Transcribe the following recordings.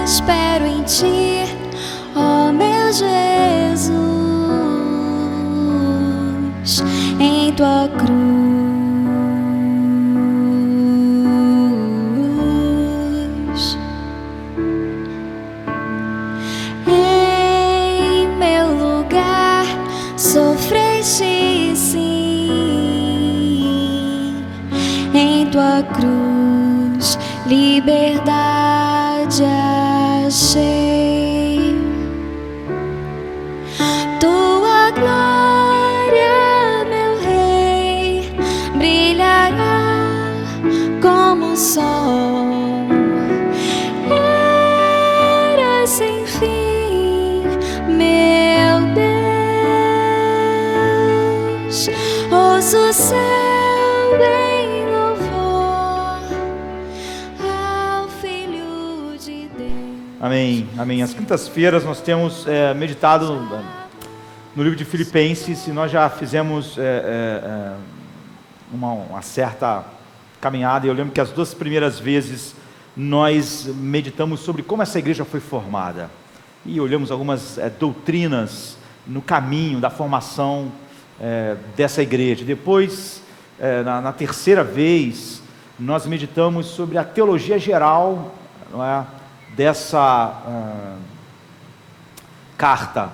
Espero em ti, ó meu Jesus, em tua cruz. Em meu lugar sofreste sim, em tua cruz liberdade achei. Tua glória, meu Rei, brilhará como o sol. Era sem fim, meu Deus, ouço o céu em louvor ao Filho de Deus. Amém, amém. Às quintas-feiras nós temos meditado no livro de Filipenses, e nós já fizemos uma certa caminhada. Eu lembro que as 2 primeiras vezes nós meditamos sobre como essa igreja foi formada, e olhamos algumas doutrinas no caminho da formação dessa igreja. Depois, na terceira vez, nós meditamos sobre a teologia geral, não é, dessa carta,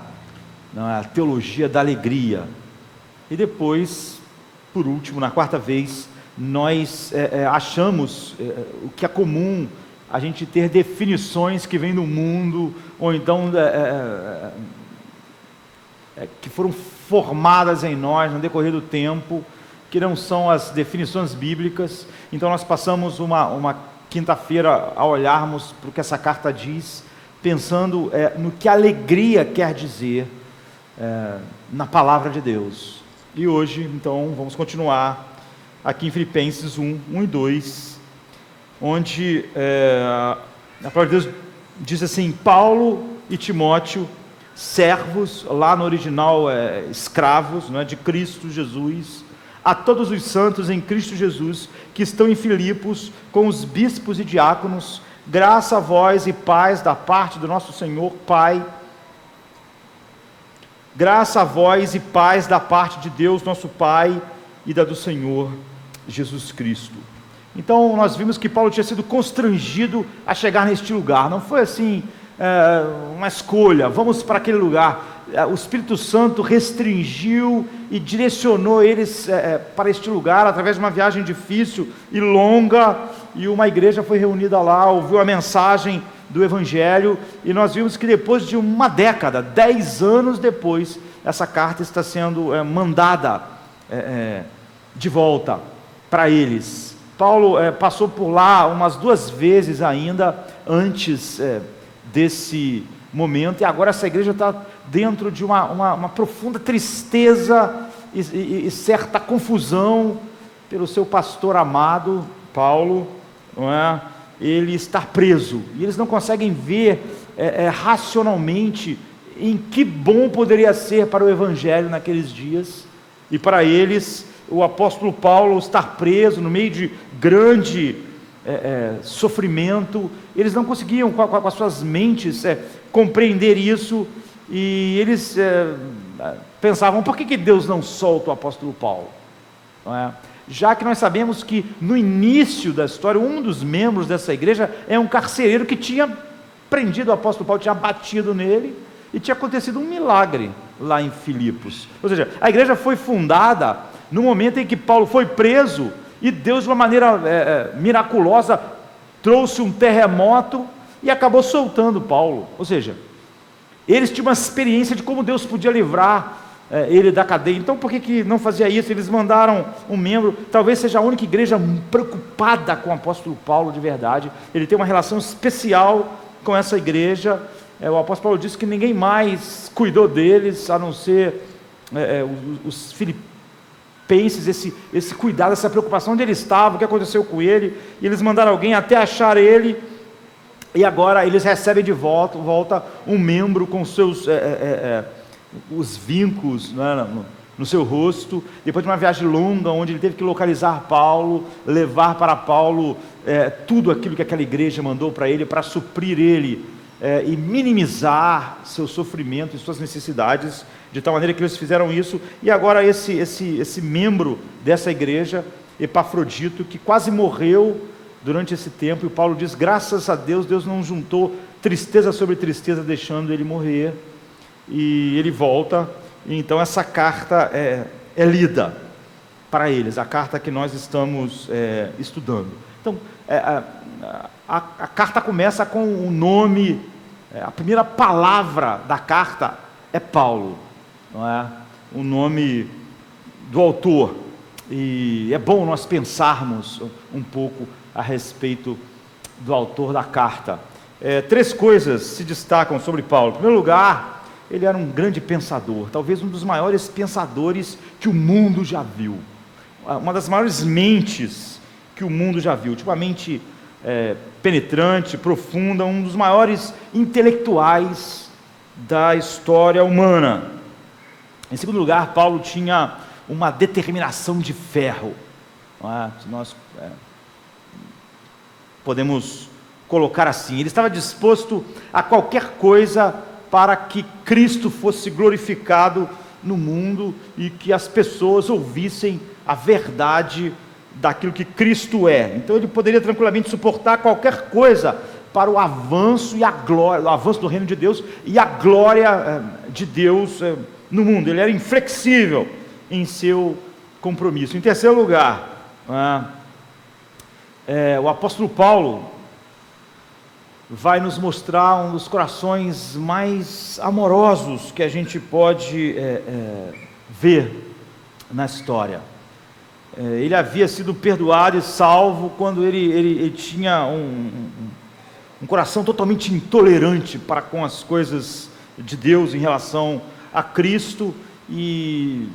não é, a teologia da alegria. E depois, por último, na quarta vez, nós achamos o que é comum a gente ter definições que vêm do mundo, ou então que foram formadas em nós no decorrer do tempo, que não são as definições bíblicas. Então nós passamos uma quinta-feira a olharmos para o que essa carta diz, pensando no que alegria quer dizer na palavra de Deus. E hoje, então, vamos continuar aqui em Filipenses 1 e 2, onde a palavra de Deus diz assim: Paulo e Timóteo, servos, lá no original escravos, não é, de Cristo Jesus, a todos os santos em Cristo Jesus, que estão em Filipos, com os bispos e diáconos, graça a vós e paz da parte do nosso Senhor Pai. Graça a vós e paz da parte de Deus, nosso Pai, e da do Senhor Jesus Cristo. Então, nós vimos que Paulo tinha sido constrangido a chegar neste lugar. Não foi assim, uma escolha, vamos para aquele lugar. O Espírito Santo restringiu e direcionou eles para este lugar, através de uma viagem difícil e longa, e uma igreja foi reunida lá, ouviu a mensagem do Evangelho, e nós vimos que depois de uma década, 10 anos depois, essa carta está sendo mandada de volta para eles. Paulo passou por lá umas 2 vezes ainda, antes desse momento, e agora essa igreja está dentro de uma profunda tristeza e certa confusão pelo seu pastor amado, Paulo, não é? Ele está preso, e eles não conseguem ver racionalmente em que bom poderia ser para o Evangelho naqueles dias, e para eles, o apóstolo Paulo estar preso no meio de grande sofrimento, eles não conseguiam com as suas mentes compreender isso, e eles pensavam: por que Deus não solta o apóstolo Paulo? Não é? Já que nós sabemos que no início da história, um dos membros dessa igreja é um carcereiro que tinha prendido o apóstolo Paulo, tinha batido nele, e tinha acontecido um milagre lá em Filipos. Ou seja, a igreja foi fundada no momento em que Paulo foi preso, e Deus, de uma maneira miraculosa, trouxe um terremoto e acabou soltando Paulo. Ou seja, eles tinham uma experiência de como Deus podia livrar ele da cadeia. Então por que não fazia isso? Eles mandaram um membro, talvez seja a única igreja preocupada com o apóstolo Paulo de verdade. Ele tem uma relação especial com essa igreja. O apóstolo Paulo disse que ninguém mais cuidou deles, a não ser os filipenses, esse cuidado, essa preocupação onde ele estava, o que aconteceu com ele, e eles mandaram alguém até achar ele, e agora eles recebem de volta um membro com seus os vínculos, né, no seu rosto, depois de uma viagem longa, onde ele teve que localizar Paulo, levar para Paulo tudo aquilo que aquela igreja mandou para ele, para suprir ele e minimizar seu sofrimento e suas necessidades, de tal maneira que eles fizeram isso. E agora esse membro dessa igreja, Epafrodito, que quase morreu durante esse tempo, e Paulo diz, graças a Deus, Deus não juntou tristeza sobre tristeza, deixando ele morrer, e ele volta, e então essa carta é lida para eles, a carta que nós estamos estudando. Então, a carta começa com o nome, a primeira palavra da carta é Paulo, não é? O nome do autor, e é bom nós pensarmos um pouco a respeito do autor da carta. Três coisas se destacam sobre Paulo. Em primeiro lugar, ele era um grande pensador, talvez um dos maiores pensadores que o mundo já viu, uma das maiores mentes que o mundo já viu, tipo uma mente penetrante, profunda, um dos maiores intelectuais da história humana. Em segundo lugar, Paulo tinha uma determinação de ferro, não é? Nós podemos colocar assim, ele estava disposto a qualquer coisa para que Cristo fosse glorificado no mundo e que as pessoas ouvissem a verdade daquilo que Cristo é. Então ele poderia tranquilamente suportar qualquer coisa para o avanço e a glória, o avanço do reino de Deus e a glória de Deus no mundo. Ele era inflexível em seu compromisso. Em terceiro lugar, o apóstolo Paulo vai nos mostrar um dos corações mais amorosos que a gente pode ver na história. Ele havia sido perdoado e salvo quando ele tinha um coração totalmente intolerante para com as coisas de Deus em relação a Cristo, e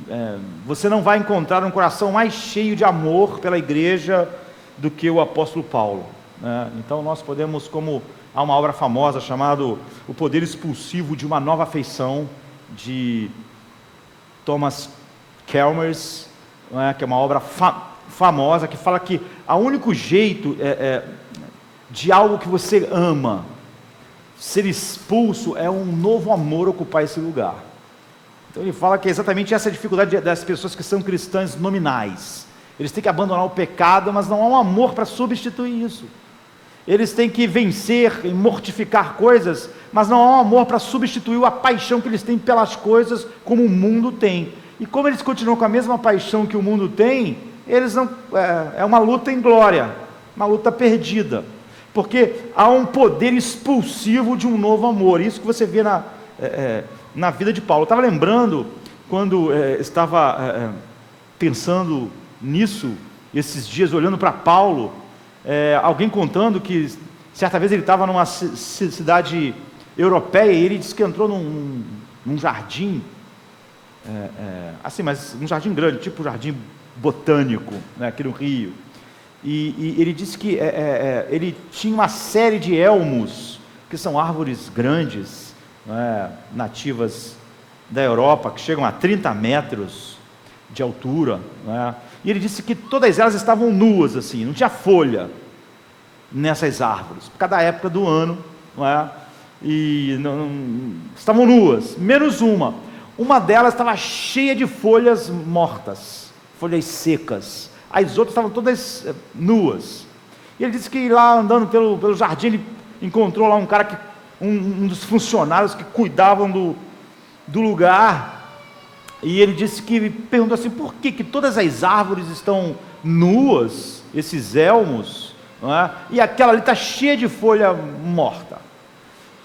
você não vai encontrar um coração mais cheio de amor pela igreja do que o apóstolo Paulo, né? Então nós podemos, como há uma obra famosa chamada O Poder Expulsivo de uma Nova Afeição, de Thomas Chalmers, né, que é uma obra famosa, que fala que o único jeito de algo que você ama ser expulso é um novo amor ocupar esse lugar. Então ele fala que é exatamente essa a dificuldade das pessoas que são cristãs nominais. Eles têm que abandonar o pecado, mas não há um amor para substituir isso. Eles têm que vencer e mortificar coisas, mas não há um amor para substituir a paixão que eles têm pelas coisas como o mundo tem. E como eles continuam com a mesma paixão que o mundo tem, eles não, é uma luta em glória, uma luta perdida, porque há um poder expulsivo de um novo amor. Isso que você vê na vida de Paulo. Eu estava lembrando, quando estava pensando nisso, esses dias, olhando para Paulo, alguém contando que certa vez ele estava numa cidade europeia, e ele disse que entrou num jardim, assim, mas um jardim grande, tipo um jardim botânico, né, aqui no Rio, e ele disse que ele tinha uma série de elmos, que são árvores grandes, né, nativas da Europa, que chegam a 30 metros de altura, né? E ele disse que todas elas estavam nuas, assim, não tinha folha nessas árvores, por causa da época do ano, não é? E estavam nuas, menos uma delas estava cheia de folhas mortas, folhas secas, as outras estavam todas nuas. E ele disse que lá andando pelo jardim, ele encontrou lá um cara, um dos funcionários que cuidavam do lugar, e ele disse que perguntou assim, por que todas as árvores estão nuas, esses elmos, não é? E aquela ali está cheia de folha morta.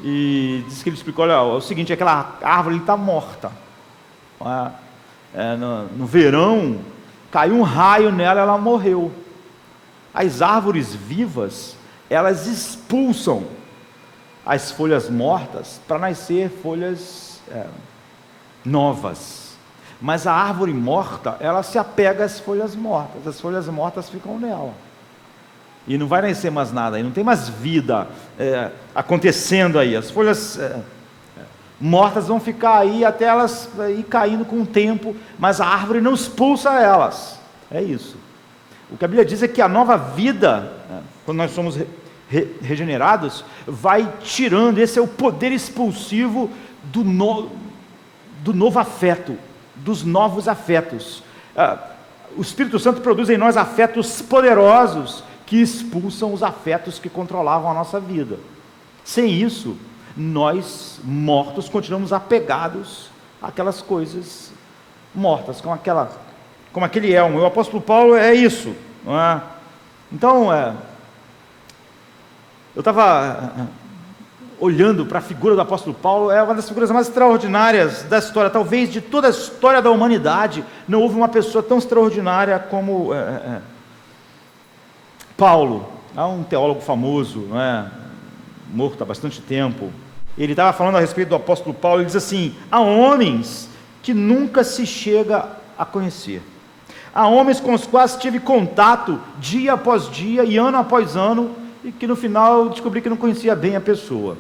E disse que ele explicou, olha, é o seguinte, aquela árvore está morta, não é? No verão caiu um raio nela, ela morreu. As árvores vivas, elas expulsam as folhas mortas para nascer folhas novas. Mas a árvore morta, ela se apega às folhas mortas, as folhas mortas ficam nela, e não vai nascer mais nada, e não tem mais vida acontecendo aí, as folhas mortas vão ficar aí até elas ir caindo com o tempo, mas a árvore não expulsa elas. É isso. O que a Bíblia diz é que a nova vida, quando nós somos regenerados, vai tirando, esse é o poder expulsivo do novo afeto, dos novos afetos. O Espírito Santo produz em nós afetos poderosos que expulsam os afetos que controlavam a nossa vida. Sem isso, nós mortos continuamos apegados àquelas coisas mortas, como aquele elmo. O apóstolo Paulo é isso, não é? Então, eu estava olhando para a figura do apóstolo Paulo, é uma das figuras mais extraordinárias da história, talvez de toda a história da humanidade, não houve uma pessoa tão extraordinária como Paulo. Há um teólogo famoso, não é? Morto há bastante tempo, ele estava falando a respeito do apóstolo Paulo, ele diz assim: há homens que nunca se chega a conhecer, há homens com os quais tive contato dia após dia e ano após ano, e que no final eu descobri que não conhecia bem a pessoa.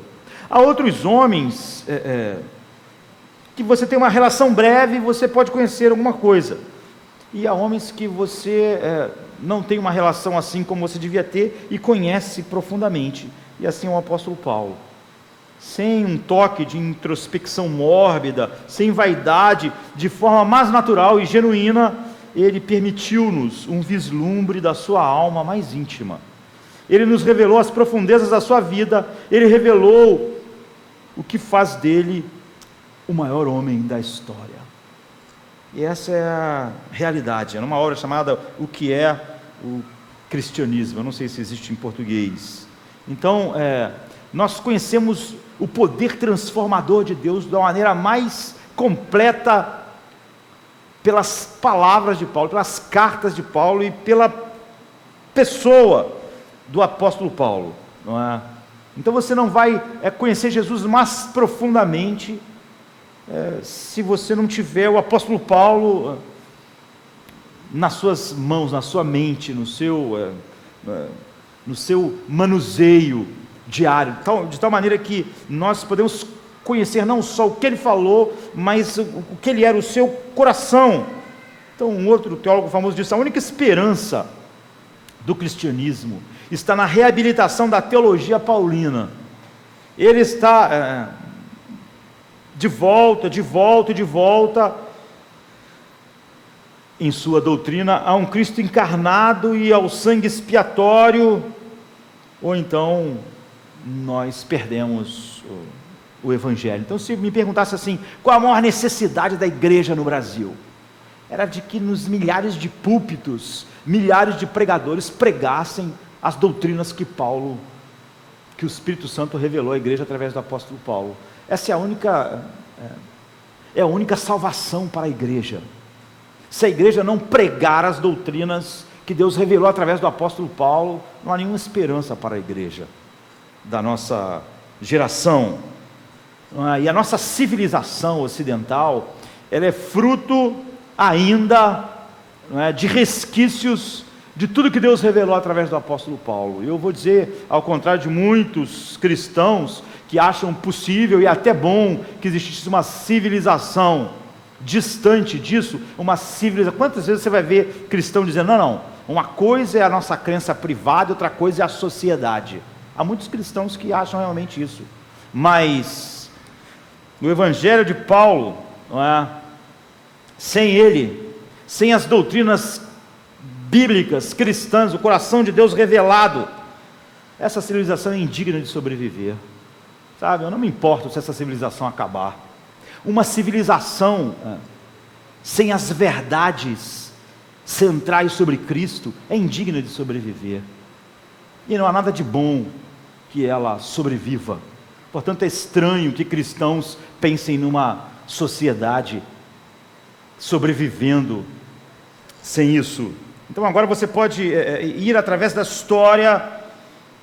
Há outros homens que você tem uma relação breve e você pode conhecer alguma coisa, e há homens que você não tem uma relação assim como você devia ter e conhece profundamente, e assim é o apóstolo Paulo. Sem um toque de introspecção mórbida, sem vaidade, de forma mais natural e genuína, ele permitiu-nos um vislumbre da sua alma mais íntima. Ele nos revelou as profundezas da sua vida, ele revelou o que faz dele o maior homem da história. E essa é a realidade. É numa obra chamada O que é o Cristianismo, eu não sei se existe em português. Então, nós conhecemos o poder transformador de Deus da maneira mais completa pelas palavras de Paulo, pelas cartas de Paulo e pela pessoa do apóstolo Paulo, não é? Então você não vai conhecer Jesus mais profundamente se você não tiver o apóstolo Paulo nas suas mãos, na sua mente, no seu manuseio diário, de tal maneira que nós podemos conhecer não só o que ele falou, mas o que ele era, o seu coração. Então um outro teólogo famoso disse: a única esperança do cristianismo está na reabilitação da teologia paulina. Ele está de volta em sua doutrina a um Cristo encarnado e ao sangue expiatório, ou então nós perdemos o Evangelho. Então, se me perguntasse assim, qual a maior necessidade da igreja no Brasil? Era de que nos milhares de púlpitos, milhares de pregadores pregassem as doutrinas que o Espírito Santo revelou à igreja através do apóstolo Paulo. Essa é a única salvação para a igreja. Se a igreja não pregar as doutrinas que Deus revelou através do apóstolo Paulo, não há nenhuma esperança para a igreja da nossa geração. E a nossa civilização ocidental, ela é fruto ainda de resquícios de tudo que Deus revelou através do apóstolo Paulo. E eu vou dizer, ao contrário de muitos cristãos que acham possível e até bom que existisse uma civilização distante disso, uma civilização. Quantas vezes você vai ver cristão dizendo: não, uma coisa é a nossa crença privada, outra coisa é a sociedade. Há muitos cristãos que acham realmente isso, mas o Evangelho de Paulo, sem ele, sem as doutrinas bíblicas, cristãs, o coração de Deus revelado, essa civilização é indigna de sobreviver, sabe? Eu não me importo se essa civilização acabar. Uma civilização sem as verdades centrais sobre Cristo é indigna de sobreviver, e não há nada de bom que ela sobreviva. Portanto, é estranho que cristãos pensem numa sociedade sobrevivendo sem isso. Então agora você pode ir através da história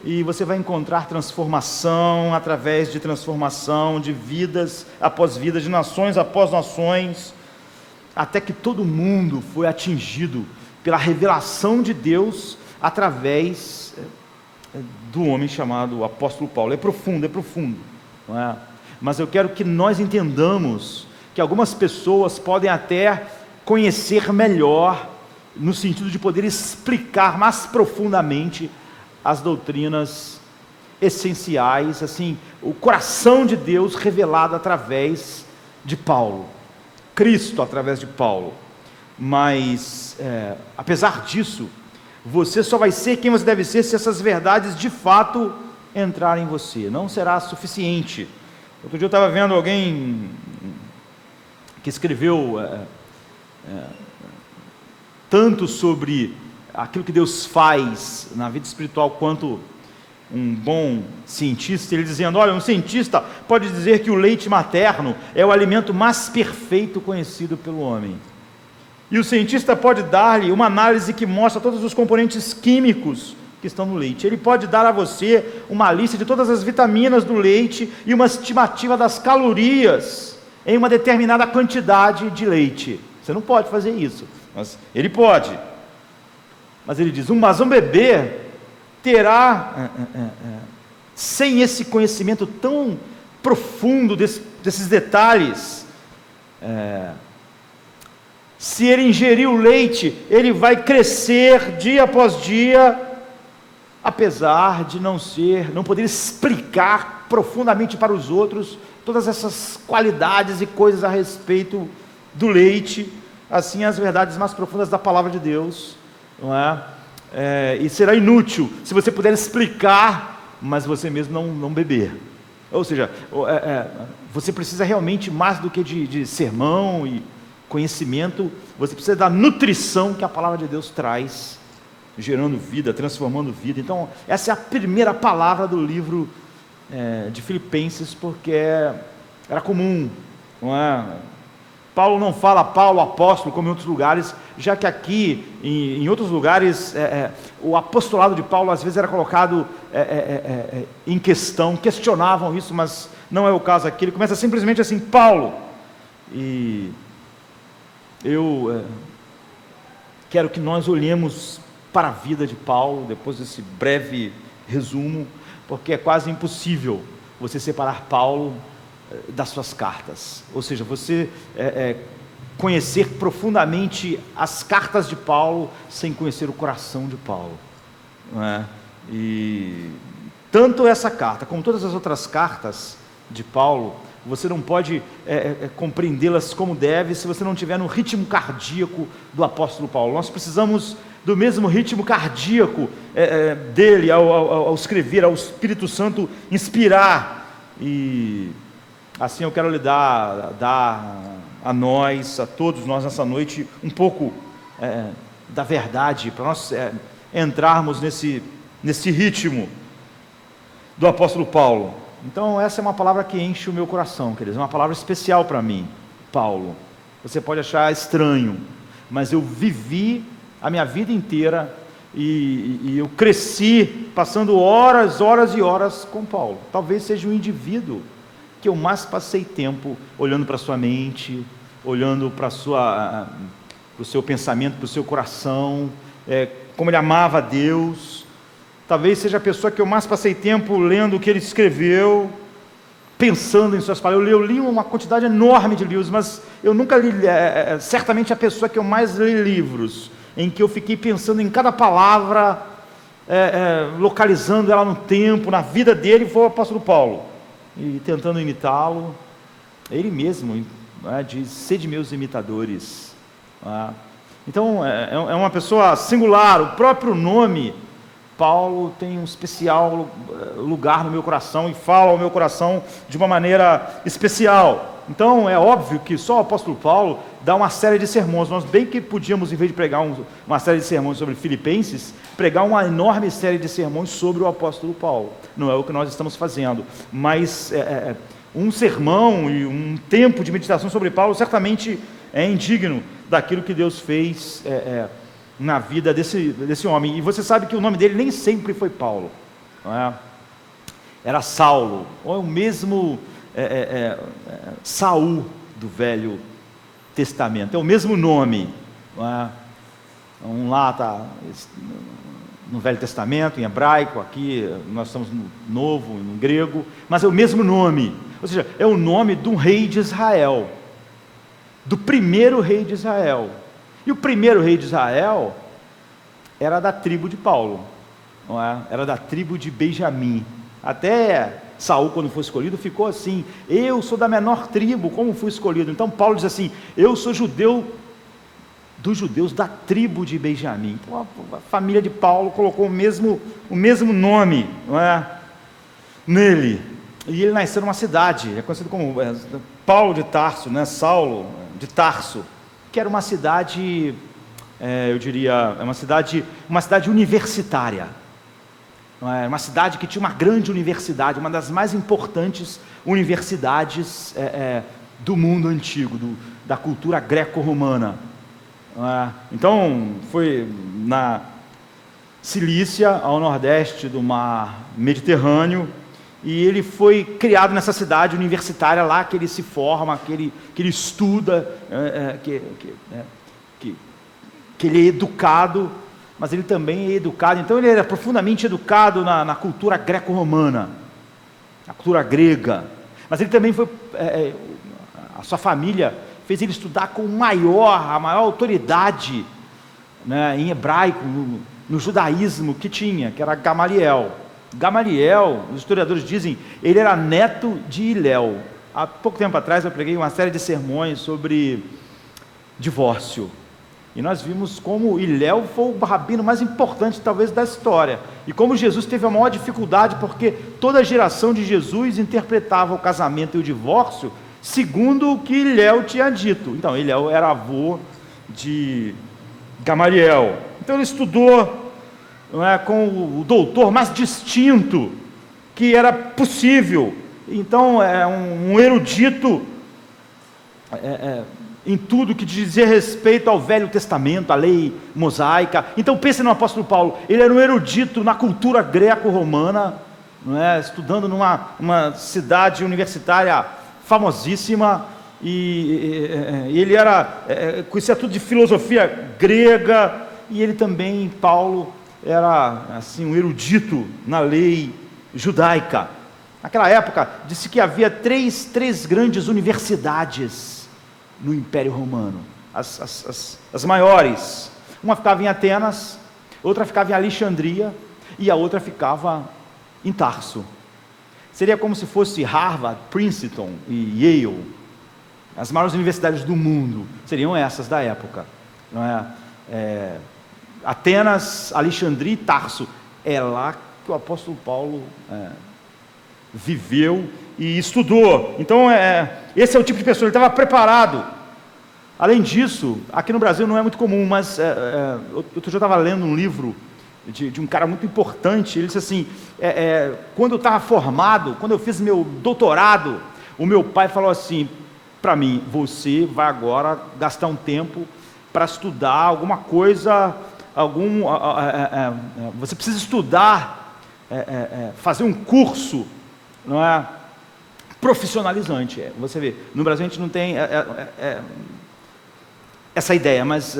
e você vai encontrar transformação através de transformação, de vidas após vidas, de nações após nações, até que todo mundo foi atingido pela revelação de Deus através do homem chamado apóstolo Paulo. É profundo, não é? mas eu quero que nós entendamos que algumas pessoas podem até conhecer melhor, no sentido de poder explicar mais profundamente as doutrinas essenciais, assim, o coração de Deus revelado através de Paulo, Cristo através de Paulo. Mas, apesar disso, você só vai ser quem você deve ser se essas verdades de fato entrarem em você. Não será suficiente. Outro dia eu estava vendo alguém que escreveu tanto sobre aquilo que Deus faz na vida espiritual quanto um bom cientista, ele dizendo: olha, um cientista pode dizer que o leite materno é o alimento mais perfeito conhecido pelo homem. E o cientista pode dar-lhe uma análise que mostra todos os componentes químicos que estão no leite. Ele pode dar a você uma lista de todas as vitaminas do leite e uma estimativa das calorias em uma determinada quantidade de leite. Você não pode fazer isso, mas ele pode. Mas ele diz: mas um bebê terá, sem esse conhecimento tão profundo desses detalhes, se ele ingerir o leite, ele vai crescer dia após dia, apesar de não poder explicar profundamente para os outros todas essas qualidades e coisas a respeito do leite, assim as verdades mais profundas da palavra de Deus, não é? E será inútil se você puder explicar, mas você mesmo não beber. Ou seja, você precisa realmente mais do que de sermão e conhecimento, você precisa da nutrição que a palavra de Deus traz, gerando vida, transformando vida. Então, essa é a primeira palavra do livro de Filipenses, porque era comum, não é? Paulo não fala Paulo apóstolo como em outros lugares, já que aqui, em outros lugares, o apostolado de Paulo às vezes era colocado em questão, questionavam isso, mas não é o caso aqui. Ele começa simplesmente assim: Paulo. E eu quero que nós olhemos para a vida de Paulo, depois desse breve resumo, porque é quase impossível você separar Paulo das suas cartas, ou seja, você conhecer profundamente as cartas de Paulo sem conhecer o coração de Paulo, não é? E tanto essa carta como todas as outras cartas de Paulo, você não pode compreendê-las como deve se você não estiver no ritmo cardíaco do apóstolo Paulo. Nós precisamos do mesmo ritmo cardíaco dele ao escrever, ao Espírito Santo inspirar. E assim eu quero lhe dar a nós, a todos nós nessa noite, um pouco da verdade, para nós entrarmos nesse ritmo do apóstolo Paulo. Então essa é uma palavra que enche o meu coração, queridos, é uma palavra especial para mim, Paulo. Você pode achar estranho, mas eu vivi a minha vida inteira e eu cresci passando horas e horas com Paulo. Talvez seja o indivíduo que eu mais passei tempo olhando para a sua mente, olhando para o seu pensamento, para o seu coração, como ele amava a Deus. Talvez seja a pessoa que eu mais passei tempo lendo o que ele escreveu, pensando em suas palavras. Eu li uma quantidade enorme de livros, mas eu nunca li, certamente a pessoa que eu mais li livros, em que eu fiquei pensando em cada palavra, localizando ela no tempo, na vida dele, foi o apóstolo Paulo, e tentando imitá-lo. Ele mesmo diz: sede meus imitadores. Então é uma pessoa singular. O próprio nome Paulo tem um especial lugar no meu coração e fala ao meu coração de uma maneira especial. Então é óbvio que só o apóstolo Paulo dá uma série de sermões. Nós bem que podíamos, em vez de pregar uma série de sermões sobre Filipenses, pregar uma enorme série de sermões sobre o apóstolo Paulo. Não é o que nós estamos fazendo, mas um sermão e um tempo de meditação sobre Paulo certamente é indigno daquilo que Deus fez na vida desse homem. E você sabe que o nome dele nem sempre foi Paulo, não é? Era Saulo, ou é o mesmo Saul do Velho Testamento, é o mesmo nome, não é? Um lá está no Velho Testamento, em hebraico, aqui nós estamos no Novo, no grego, mas é o mesmo nome. Ou seja, é o nome de um rei de Israel, do primeiro rei de Israel. E o primeiro rei de Israel era da tribo de Paulo, não é? Era da tribo de Benjamim. Até Saul, quando foi escolhido, ficou assim: eu sou da menor tribo, como fui escolhido? Então Paulo diz assim: eu sou judeu dos judeus da tribo de Benjamim. Então a família de Paulo colocou o mesmo nome, não é, nele. E ele nasceu numa cidade, é conhecido como Paulo de Tarso, né? Saulo de Tarso, que era uma cidade, eu diria, uma cidade universitária. Uma cidade que tinha uma grande universidade, uma das mais importantes universidades do mundo antigo, da cultura greco-romana. Então, foi na Cilícia, ao nordeste do mar Mediterrâneo, e ele foi criado nessa cidade universitária lá que ele se forma, que ele estuda, que ele é educado, mas ele também é educado. Então ele era profundamente educado na cultura greco-romana, na cultura grega, mas ele também foi, a sua família fez ele estudar com a maior autoridade, né, em hebraico, no judaísmo que tinha, que era Gamaliel. Gamaliel, os historiadores dizem, ele era neto de Hilel. Há pouco tempo atrás eu preguei uma série de sermões sobre divórcio, e nós vimos como Hilel foi o rabino mais importante talvez da história, e como Jesus teve a maior dificuldade, porque toda a geração de Jesus interpretava o casamento e o divórcio segundo o que Hilel tinha dito. Então Hilel era avô de Gamaliel, então ele estudou, não é, com o doutor mais distinto que era possível. Então é um erudito em tudo que dizia respeito ao Velho Testamento, à lei mosaica. Então pense no apóstolo Paulo, ele era um erudito na cultura greco-romana, não é, estudando numa cidade universitária famosíssima, e ele conhecia tudo de filosofia grega, e ele também, Paulo, era assim um erudito na lei judaica. Naquela época, disse que havia três grandes universidades no Império Romano, as maiores. Uma ficava em Atenas, outra ficava em Alexandria, e a outra ficava em Tarso. Seria como se fosse Harvard, Princeton e Yale. As maiores universidades do mundo seriam essas da época, não é? Atenas, Alexandria e Tarso. É lá que o apóstolo Paulo viveu e estudou. Então esse é o tipo de pessoa, ele estava preparado. Além disso, aqui no Brasil não é muito comum, mas outro dia eu estava lendo um livro de um cara muito importante. Ele disse assim, quando eu estava formado, quando eu fiz meu doutorado, o meu pai falou assim para mim: você vai agora gastar um tempo para estudar alguma coisa, você precisa estudar, fazer um curso, não é, profissionalizante. Você vê, no Brasil a gente não tem essa ideia, mas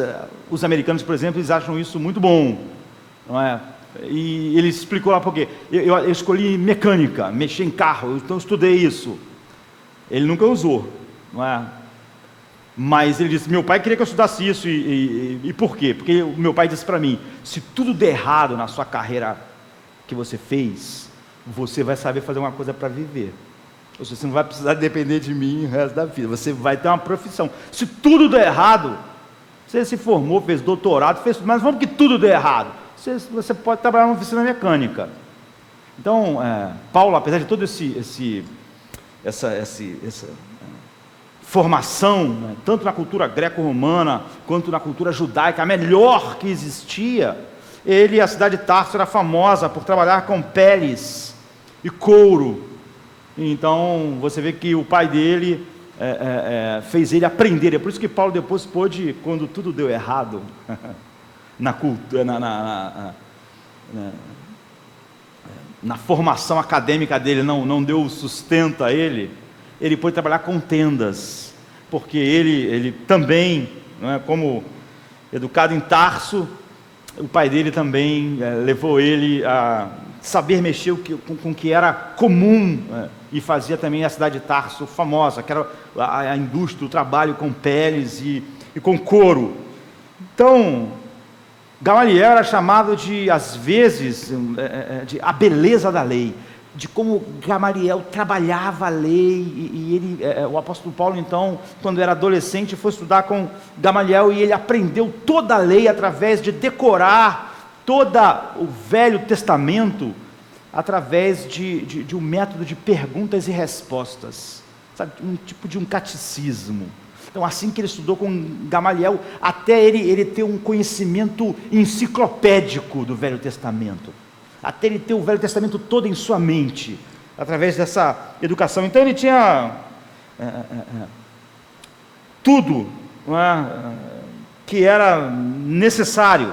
os americanos, por exemplo, eles acham isso muito bom, não é? E ele explicou lá por quê. Eu escolhi mecânica, mexer em carro, então eu estudei isso. Ele nunca usou, não é? Mas ele disse: meu pai queria que eu estudasse isso. E por quê? Porque o meu pai disse para mim: se tudo der errado na sua carreira que você fez, você vai saber fazer uma coisa para viver. Ou seja, você não vai precisar depender de mim o resto da vida, você vai ter uma profissão. Se tudo der errado, você se formou, fez doutorado, fez tudo, mas vamos que tudo der errado, você pode trabalhar numa oficina mecânica. Então, Paulo, apesar de toda essa formação, né, tanto na cultura greco-romana quanto na cultura judaica, a melhor que existia, a cidade de Tarso era famosa por trabalhar com peles e couro. Então você vê que o pai dele fez ele aprender. É por isso que Paulo depois pôde, quando tudo deu errado na formação acadêmica dele, não deu sustento a ele, ele pôde trabalhar com tendas, porque ele também, não é, como educado em Tarso, o pai dele também levou ele a saber mexer com o que era comum, e fazia também a cidade de Tarso famosa, que era a indústria, o trabalho com peles e com couro. Então, Gamaliel era chamado de, às vezes, de a beleza da lei, de como Gamaliel trabalhava a lei, e ele, o apóstolo Paulo, então, quando era adolescente, foi estudar com Gamaliel, e ele aprendeu toda a lei através de decorar todo o Velho Testamento, através de um método de perguntas e respostas, sabe, um tipo de um catecismo. Então, assim que ele estudou com Gamaliel, até ele ter um conhecimento enciclopédico do Velho Testamento, até ele ter o Velho Testamento todo em sua mente, através dessa educação. Então, ele tinha tudo, não é, que era necessário.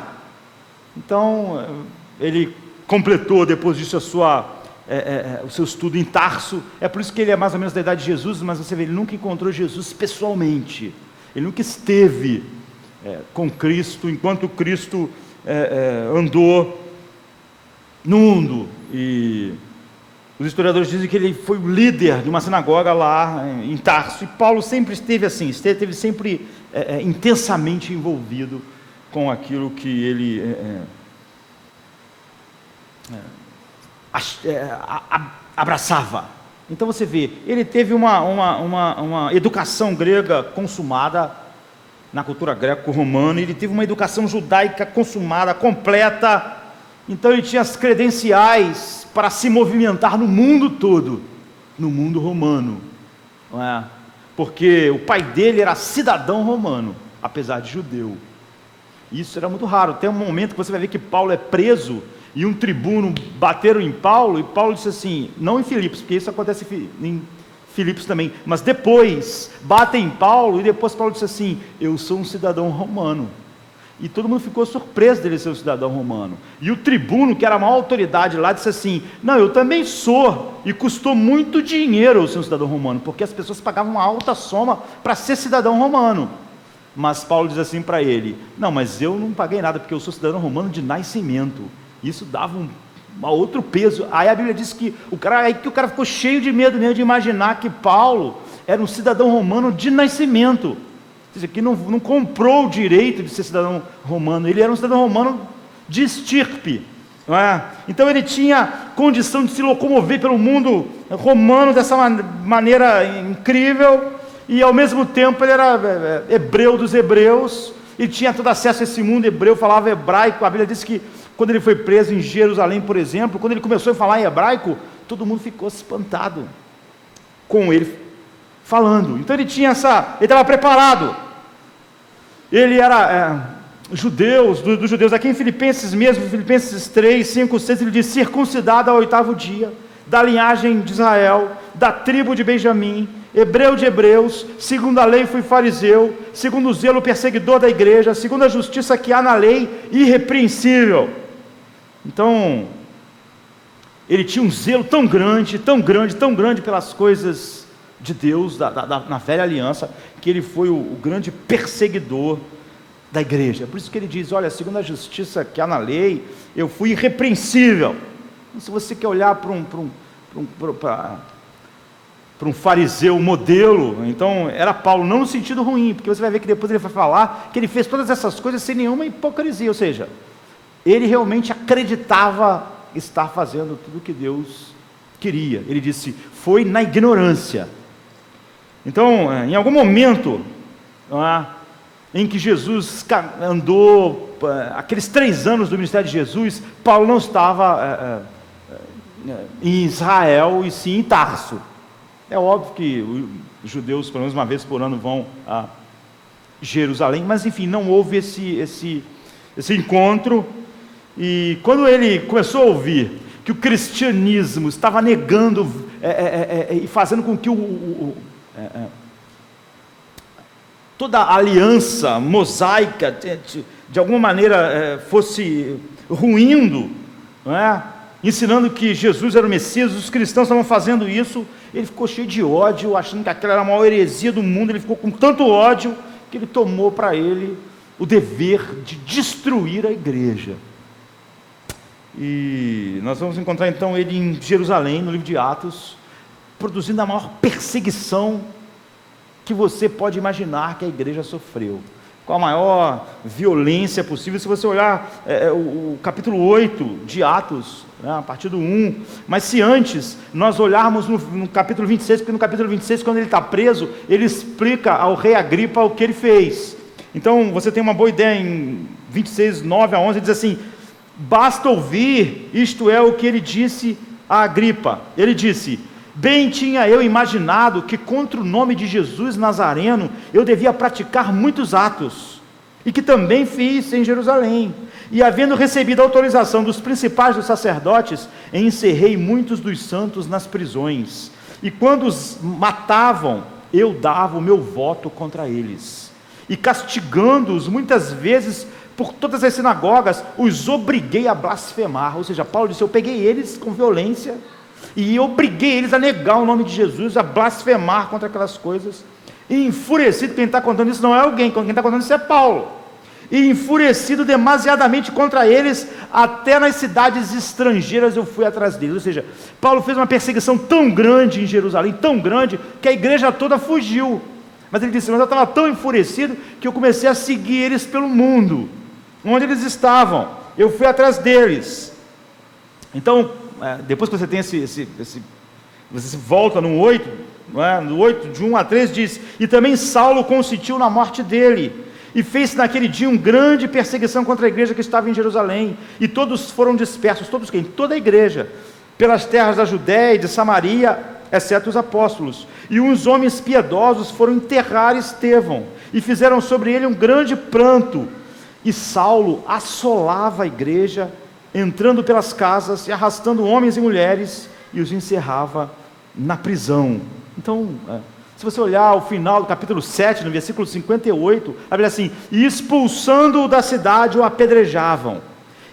Então, ele completou depois disso o seu estudo em Tarso. É por isso que ele é mais ou menos da idade de Jesus, mas você vê, ele nunca encontrou Jesus pessoalmente, ele nunca esteve com Cristo, enquanto Cristo andou no mundo. E os historiadores dizem que ele foi o líder de uma sinagoga lá em Tarso, e Paulo sempre esteve assim, esteve sempre intensamente envolvido com aquilo que ele abraçava. Então você vê, ele teve uma educação grega consumada na cultura greco-romana, ele teve uma educação judaica consumada, completa. Então ele tinha as credenciais para se movimentar no mundo todo, no mundo romano, não é? Porque o pai dele era cidadão romano, apesar de judeu. Isso era muito raro. Tem um momento que você vai ver que Paulo é preso, e um tribuno bateram em Paulo, e Paulo disse assim, não em Filipos, porque isso acontece em Filipos também, mas depois, batem em Paulo, e depois Paulo disse assim, eu sou um cidadão romano. E todo mundo ficou surpreso dele ser um cidadão romano. E o tribuno, que era a maior autoridade lá, disse assim, não, eu também sou, e custou muito dinheiro eu ser um cidadão romano, porque as pessoas pagavam uma alta soma para ser cidadão romano. Mas Paulo diz assim para ele, não, mas eu não paguei nada, porque eu sou cidadão romano de nascimento. Isso dava um outro peso. Aí a Bíblia diz que o cara ficou cheio de medo mesmo de imaginar que Paulo era um cidadão romano de nascimento. Ou seja, que não comprou o direito de ser cidadão romano, ele era um cidadão romano de estirpe, não é? Então ele tinha condição de se locomover pelo mundo romano dessa maneira incrível, e ao mesmo tempo ele era hebreu dos hebreus, e tinha todo acesso a esse mundo hebreu, falava hebraico. A Bíblia diz que quando ele foi preso em Jerusalém, por exemplo, quando ele começou a falar em hebraico, todo mundo ficou espantado com ele falando. Então ele estava preparado. Ele era dos judeus, aqui em Filipenses mesmo, Filipenses 3, 5, 6, ele diz, circuncidado ao 8º dia, da linhagem de Israel, da tribo de Benjamim, hebreu de hebreus, segundo a lei fui fariseu, segundo o zelo perseguidor da igreja, segundo a justiça que há na lei, irrepreensível. Então, ele tinha um zelo tão grande, tão grande, tão grande pelas coisas de Deus, na velha aliança, que ele foi o grande perseguidor da igreja. Por isso que ele diz, olha, segundo a justiça que há na lei, eu fui irrepreensível. E se você quer olhar para um fariseu modelo, então era Paulo, não no sentido ruim, porque você vai ver que depois ele vai falar que ele fez todas essas coisas sem nenhuma hipocrisia, ou seja, ele realmente acreditava estar fazendo tudo o que Deus queria. Ele disse, foi na ignorância. Então, em algum momento, em que Jesus andou, aqueles 3 anos do ministério de Jesus, Paulo não estava em Israel, e sim em Tarso. É óbvio que os judeus, pelo menos uma vez por ano, vão a Jerusalém, mas enfim, não houve esse encontro. E quando ele começou a ouvir que o cristianismo estava negando e fazendo com que toda a aliança mosaica de alguma maneira fosse ruindo, não é? Ensinando que Jesus era o Messias, os cristãos estavam fazendo isso, ele ficou cheio de ódio, achando que aquela era a maior heresia do mundo. Ele ficou com tanto ódio que ele tomou para ele o dever de destruir a igreja. E nós vamos encontrar então ele em Jerusalém, no livro de Atos, produzindo a maior perseguição que você pode imaginar que a igreja sofreu, com a maior violência possível. Se você olhar o capítulo 8 de Atos, a partir do 1, mas se antes nós olharmos no capítulo 26, porque no capítulo 26, quando ele está preso, ele explica ao rei Agripa o que ele fez. Então você tem uma boa ideia em 26, 9 a 11, ele diz assim: basta ouvir, isto é o que ele disse a Agripa. Ele disse: bem tinha eu imaginado que contra o nome de Jesus Nazareno eu devia praticar muitos atos, e que também fiz em Jerusalém. E havendo recebido a autorização dos principais dos sacerdotes, encerrei muitos dos santos nas prisões, e quando os matavam, eu dava o meu voto contra eles, e castigando-os muitas vezes por todas as sinagogas, os obriguei a blasfemar. Ou seja, Paulo disse: eu peguei eles com violência e obriguei eles a negar o nome de Jesus, a blasfemar contra aquelas coisas. E enfurecido, quem está contando isso não é alguém, quem está contando isso é Paulo. E enfurecido demasiadamente contra eles, até nas cidades estrangeiras eu fui atrás deles. Ou seja, Paulo fez uma perseguição tão grande em Jerusalém, tão grande, que a igreja toda fugiu. Mas ele disse: mas eu estava tão enfurecido que eu comecei a seguir eles pelo mundo, onde eles estavam, eu fui atrás deles. Então, depois que você tem você volta no 8, no 8, de 1 a 3, diz: e também Saulo consentiu na morte dele, e fez naquele dia uma grande perseguição contra a igreja que estava em Jerusalém, e todos foram dispersos. Todos quem? Toda a igreja, pelas terras da Judéia e de Samaria, exceto os apóstolos. E uns homens piedosos foram enterrar Estevão, e fizeram sobre ele um grande pranto. E Saulo assolava a igreja, entrando pelas casas e arrastando homens e mulheres, e os encerrava na prisão. Então, se você olhar o final do capítulo 7, no versículo 58, a Bíblia diz assim: e expulsando-o da cidade, o apedrejavam,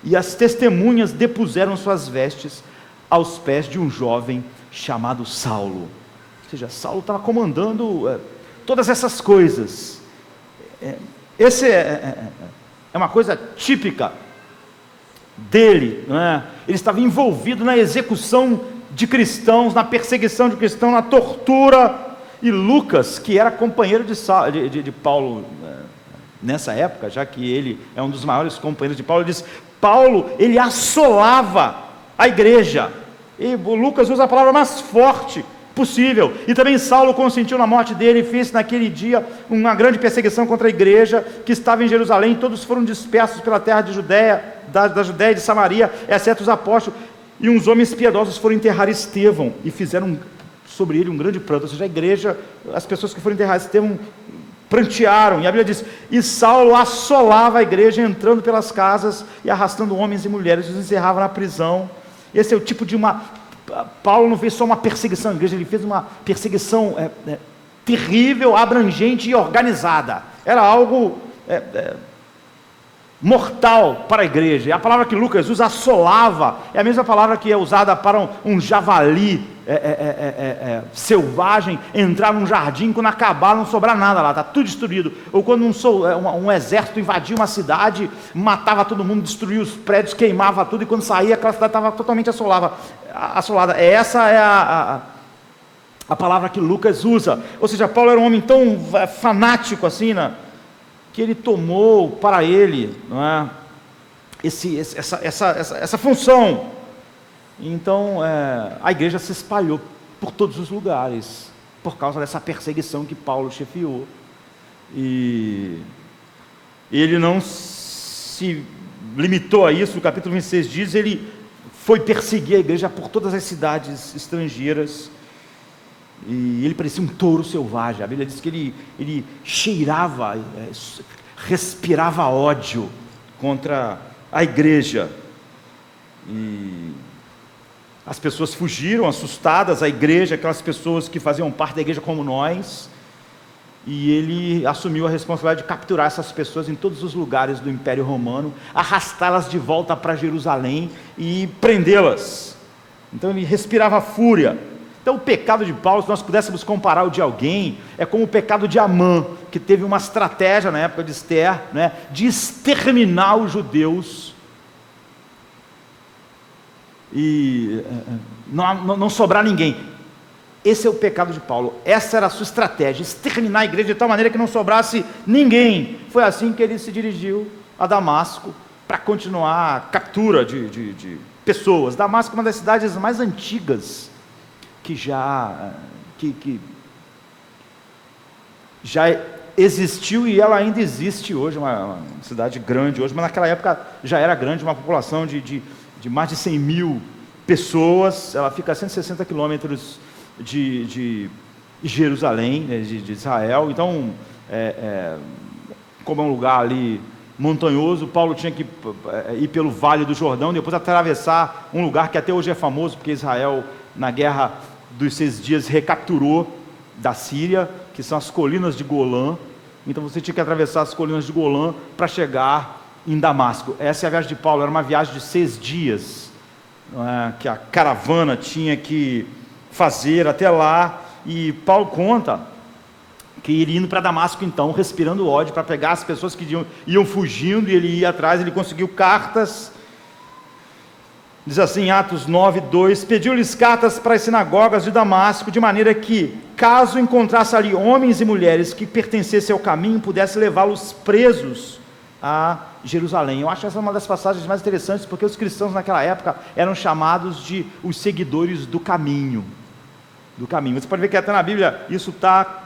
e as testemunhas depuseram suas vestes aos pés de um jovem chamado Saulo. Ou seja, Saulo estava comandando todas essas coisas. Esse é uma coisa típica dele, não é? Ele estava envolvido na execução de cristãos, na perseguição de cristãos, na tortura. E Lucas, que era companheiro de Paulo nessa época, já que ele é um dos maiores companheiros de Paulo, diz: Paulo, ele assolava a igreja. E Lucas usa a palavra mais forte possível. E também Saulo consentiu na morte dele, e fez naquele dia uma grande perseguição contra a igreja que estava em Jerusalém. Todos foram dispersos pela terra de Judéia, da Judéia e de Samaria, exceto os apóstolos. E uns homens piedosos foram enterrar Estevão, e fizeram sobre ele um grande pranto. Ou seja, a igreja, as pessoas que foram enterrar Estevão prantearam. E a Bíblia diz: e Saulo assolava a igreja, entrando pelas casas e arrastando homens e mulheres, os encerrava na prisão. Esse é o tipo de Paulo não fez só uma perseguição à igreja, ele fez uma perseguição terrível, abrangente e organizada. Era algo mortal para a igreja. E a palavra que Lucas usa, assolava, é a mesma palavra que é usada para um javali selvagem entrar num jardim, quando acabar não sobrar nada lá, está tudo destruído. Ou quando um exército invadia uma cidade, matava todo mundo, destruía os prédios, queimava tudo, e quando saía aquela cidade estava totalmente assolada. Essa é a palavra que Lucas usa. Ou seja, Paulo era um homem tão fanático assim, né, que ele tomou para ele, não é, essa função. Então a igreja se espalhou por todos os lugares por causa dessa perseguição que Paulo chefiou. E ele não se limitou a isso. O capítulo 26 diz: ele foi perseguir a igreja por todas as cidades estrangeiras, e ele parecia um touro selvagem. A Bíblia diz que ele cheirava, respirava ódio contra a igreja. E as pessoas fugiram assustadas, a igreja, aquelas pessoas que faziam parte da igreja como nós, e ele assumiu a responsabilidade de capturar essas pessoas em todos os lugares do Império Romano, arrastá-las de volta para Jerusalém e prendê-las. Então ele respirava fúria. Então o pecado de Paulo, se nós pudéssemos comparar o de alguém, é como o pecado de Amã, que teve uma estratégia na época de Esther, né, de exterminar os judeus e não sobrar ninguém. Esse é o pecado de Paulo, essa era a sua estratégia, exterminar a igreja de tal maneira que não sobrasse ninguém. Foi assim que ele se dirigiu a Damasco, para continuar a captura de pessoas. Damasco é uma das cidades mais antigas que já existiu, e ela ainda existe hoje, uma cidade grande hoje, mas naquela época já era grande, uma população de mais de 100 mil pessoas. Ela fica a 160 quilômetros de Jerusalém, de Israel. Então, como é um lugar ali montanhoso, Paulo tinha que ir pelo Vale do Jordão, depois atravessar um lugar que até hoje é famoso, porque Israel, na Guerra dos 6 Dias, recapturou da Síria, que são as colinas de Golã. Então você tinha que atravessar as colinas de Golã para chegar em Damasco. Essa é a viagem de Paulo, era uma viagem de 6 dias, que a caravana tinha que fazer até lá. E Paulo conta que ele indo para Damasco, então, respirando ódio, para pegar as pessoas que iam fugindo, e ele ia atrás. Ele conseguiu cartas, diz assim, Atos 9:2, pediu-lhes cartas para as sinagogas de Damasco, de maneira que, caso encontrasse ali homens e mulheres que pertencessem ao caminho, pudesse levá-los presos a Jerusalém. Eu acho essa uma das passagens mais interessantes, porque os cristãos naquela época eram chamados de os seguidores do caminho. Você pode ver que até na Bíblia isso está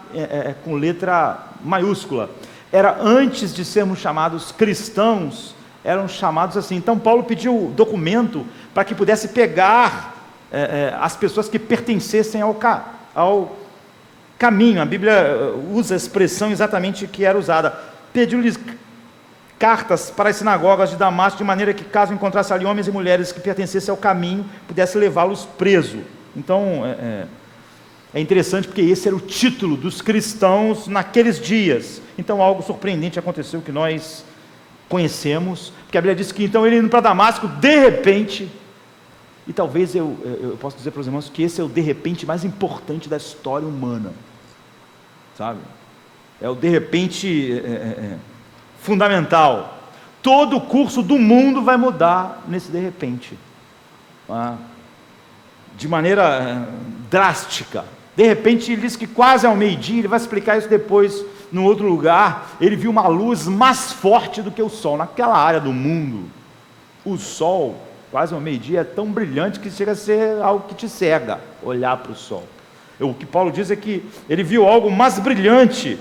com letra maiúscula. Era antes de sermos chamados cristãos, eram chamados assim. Então Paulo pediu documento para que pudesse pegar as pessoas que pertencessem ao caminho. A Bíblia usa a expressão exatamente que era usada. Pediu-lhes cartas para as sinagogas de Damasco, de maneira que, caso encontrasse ali homens e mulheres que pertencessem ao caminho, pudesse levá-los preso. Então é interessante, porque esse era o título dos cristãos naqueles dias. Então algo surpreendente aconteceu, que nós conhecemos, porque a Bíblia diz que então ele indo para Damasco, de repente, e talvez eu possa dizer para os irmãos que esse é o de repente mais importante da história humana, sabe? É o de repente fundamental. Todo o curso do mundo vai mudar nesse de repente, de maneira drástica. De repente, ele diz que quase ao meio-dia, ele vai explicar isso depois, num outro lugar, ele viu uma luz mais forte do que o sol. Naquela área do mundo, o sol, quase ao meio-dia, é tão brilhante que chega a ser algo que te cega, olhar para o sol. O que Paulo diz é que ele viu algo mais brilhante,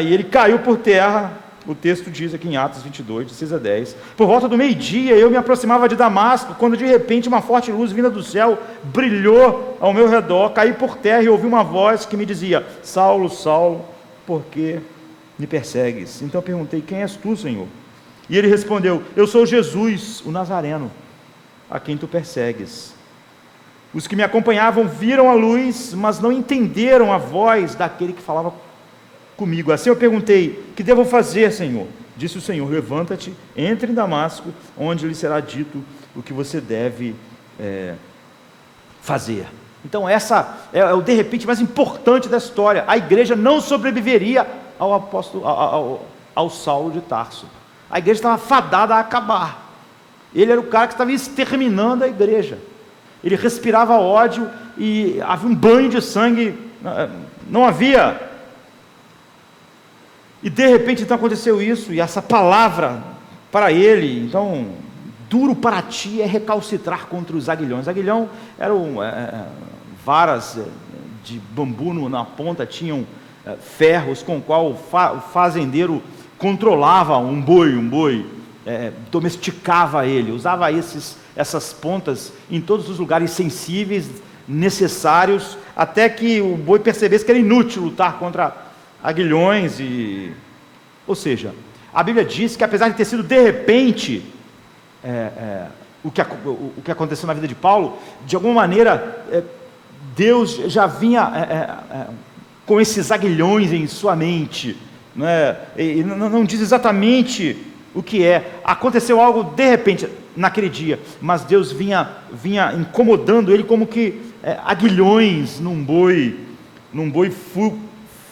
e ele caiu por terra. O texto diz aqui em Atos 22, de 6-10, por volta do meio-dia eu me aproximava de Damasco, quando de repente uma forte luz vinda do céu brilhou ao meu redor, caí por terra e ouvi uma voz que me dizia, Saulo, Saulo, por que me persegues? Então eu perguntei, quem és tu, Senhor? E ele respondeu, eu sou Jesus, o Nazareno, a quem tu persegues. Os que me acompanhavam viram a luz, mas não entenderam a voz daquele que falava comigo. Assim eu perguntei, que devo fazer, Senhor? Disse o Senhor, levanta-te, entre em Damasco, onde lhe será dito o que você deve fazer. Então essa é o de repente mais importante da história. A igreja não sobreviveria ao Saulo de Tarso. A igreja estava fadada a acabar. Ele era o cara que estava exterminando a igreja. Ele respirava ódio e havia um banho de sangue. Não havia. E de repente então aconteceu isso, e essa palavra para ele, então, duro para ti é recalcitrar contra os aguilhões. Aguilhão eram varas de bambu na ponta, tinham ferros com o qual o fazendeiro controlava um boi, domesticava ele, usava essas pontas em todos os lugares sensíveis, necessários, até que o boi percebesse que era inútil lutar contra aguilhões. Ou seja, a Bíblia diz que apesar de ter sido de repente o que aconteceu na vida de Paulo, de alguma maneira Deus já vinha com esses aguilhões em sua mente, e não diz exatamente o que aconteceu algo de repente naquele dia, mas Deus vinha incomodando ele como que aguilhões num boi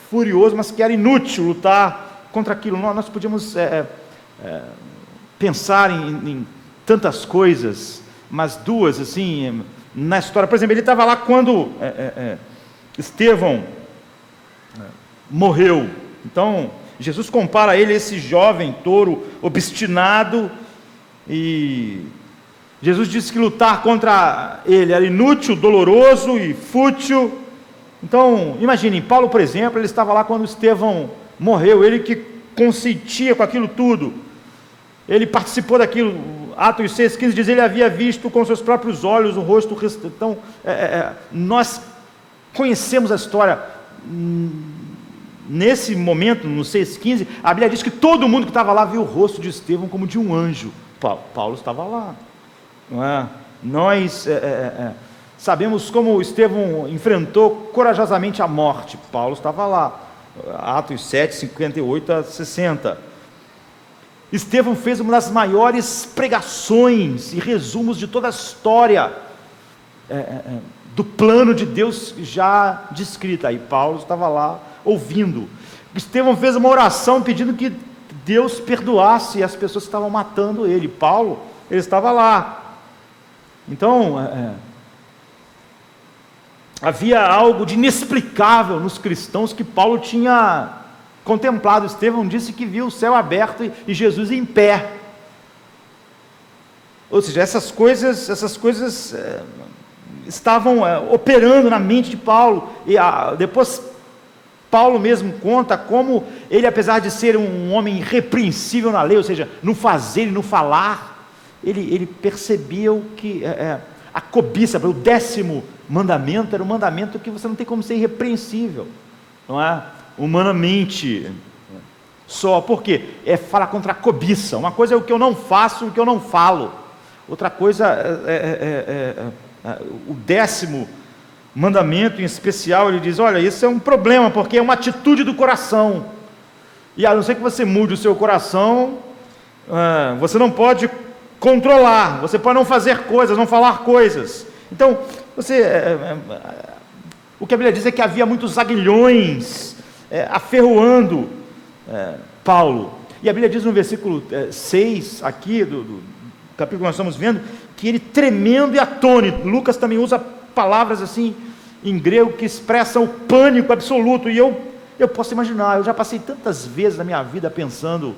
furioso, mas que era inútil lutar contra aquilo. Nós podíamos pensar em tantas coisas, umas duas, assim, na história. Por exemplo, ele estava lá quando Estevão morreu. Então, Jesus compara ele a esse jovem touro obstinado, e Jesus disse que lutar contra ele era inútil, doloroso e fútil. Então, imaginem, Paulo, por exemplo, ele estava lá quando Estevão morreu, ele que consentia com aquilo tudo, ele participou daquilo. Atos 6,15 diz, ele havia visto com seus próprios olhos o rosto. Então, nós conhecemos a história. Nesse momento, no 6,15, a Bíblia diz que todo mundo que estava lá viu o rosto de Estevão como de um anjo. Paulo estava lá, não é? Nós sabemos como Estevão enfrentou corajosamente a morte. Paulo estava lá, Atos 7, 58 a 60. Estevão fez uma das maiores pregações e resumos de toda a história do plano de Deus já descrita. Aí Paulo estava lá ouvindo. Estevão fez uma oração pedindo que Deus perdoasse as pessoas que estavam matando ele. Paulo, ele estava lá. Então, havia algo de inexplicável nos cristãos que Paulo tinha contemplado. Estevão disse que viu o céu aberto e Jesus em pé. Ou seja, essas coisas estavam operando na mente de Paulo. E depois Paulo mesmo conta como ele, apesar de ser um homem irrepreensível na lei, ou seja, no fazer e no falar, ele percebeu que a cobiça, o 10º mandamento, era um mandamento que você não tem como ser irrepreensível, não é? Humanamente, só. Por quê? É falar contra a cobiça. Uma coisa é o que eu não faço e o que eu não falo. Outra coisa o 10º mandamento em especial, ele diz, olha, isso é um problema, porque é uma atitude do coração, e a não ser que você mude o seu coração, você não pode controlar, você pode não fazer coisas, não falar coisas. Então, o que a Bíblia diz é que havia muitos aguilhões aferroando Paulo, e a Bíblia diz no versículo 6, aqui, do capítulo que nós estamos vendo, que ele tremendo e atônito. Lucas também usa palavras assim, em grego, que expressam o pânico absoluto, e eu posso imaginar, eu já passei tantas vezes na minha vida pensando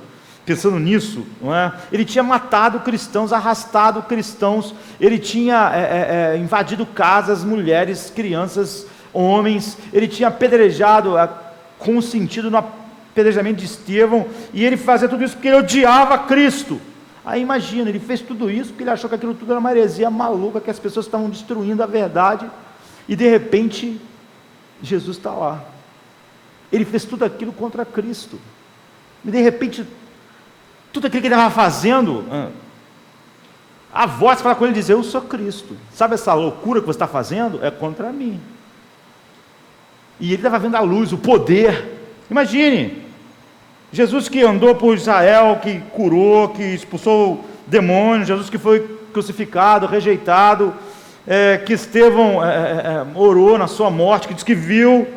nisso, não é? Ele tinha matado cristãos, arrastado cristãos, ele tinha invadido casas, mulheres, crianças, homens, ele tinha apedrejado, consentido no apedrejamento de Estevão, e ele fazia tudo isso porque ele odiava Cristo. Aí imagina, ele fez tudo isso porque ele achou que aquilo tudo era uma heresia maluca, que as pessoas estavam destruindo a verdade, e de repente Jesus está lá. Ele fez tudo aquilo contra Cristo, e de repente tudo aquilo que ele estava fazendo, a voz fala com ele e diz, eu sou Cristo. Sabe essa loucura que você está fazendo? É contra mim. E ele estava vendo a luz, o poder. Imagine, Jesus que andou por Israel, que curou, que expulsou demônios, Jesus que foi crucificado, rejeitado, que Estevão orou na sua morte, que diz que viu,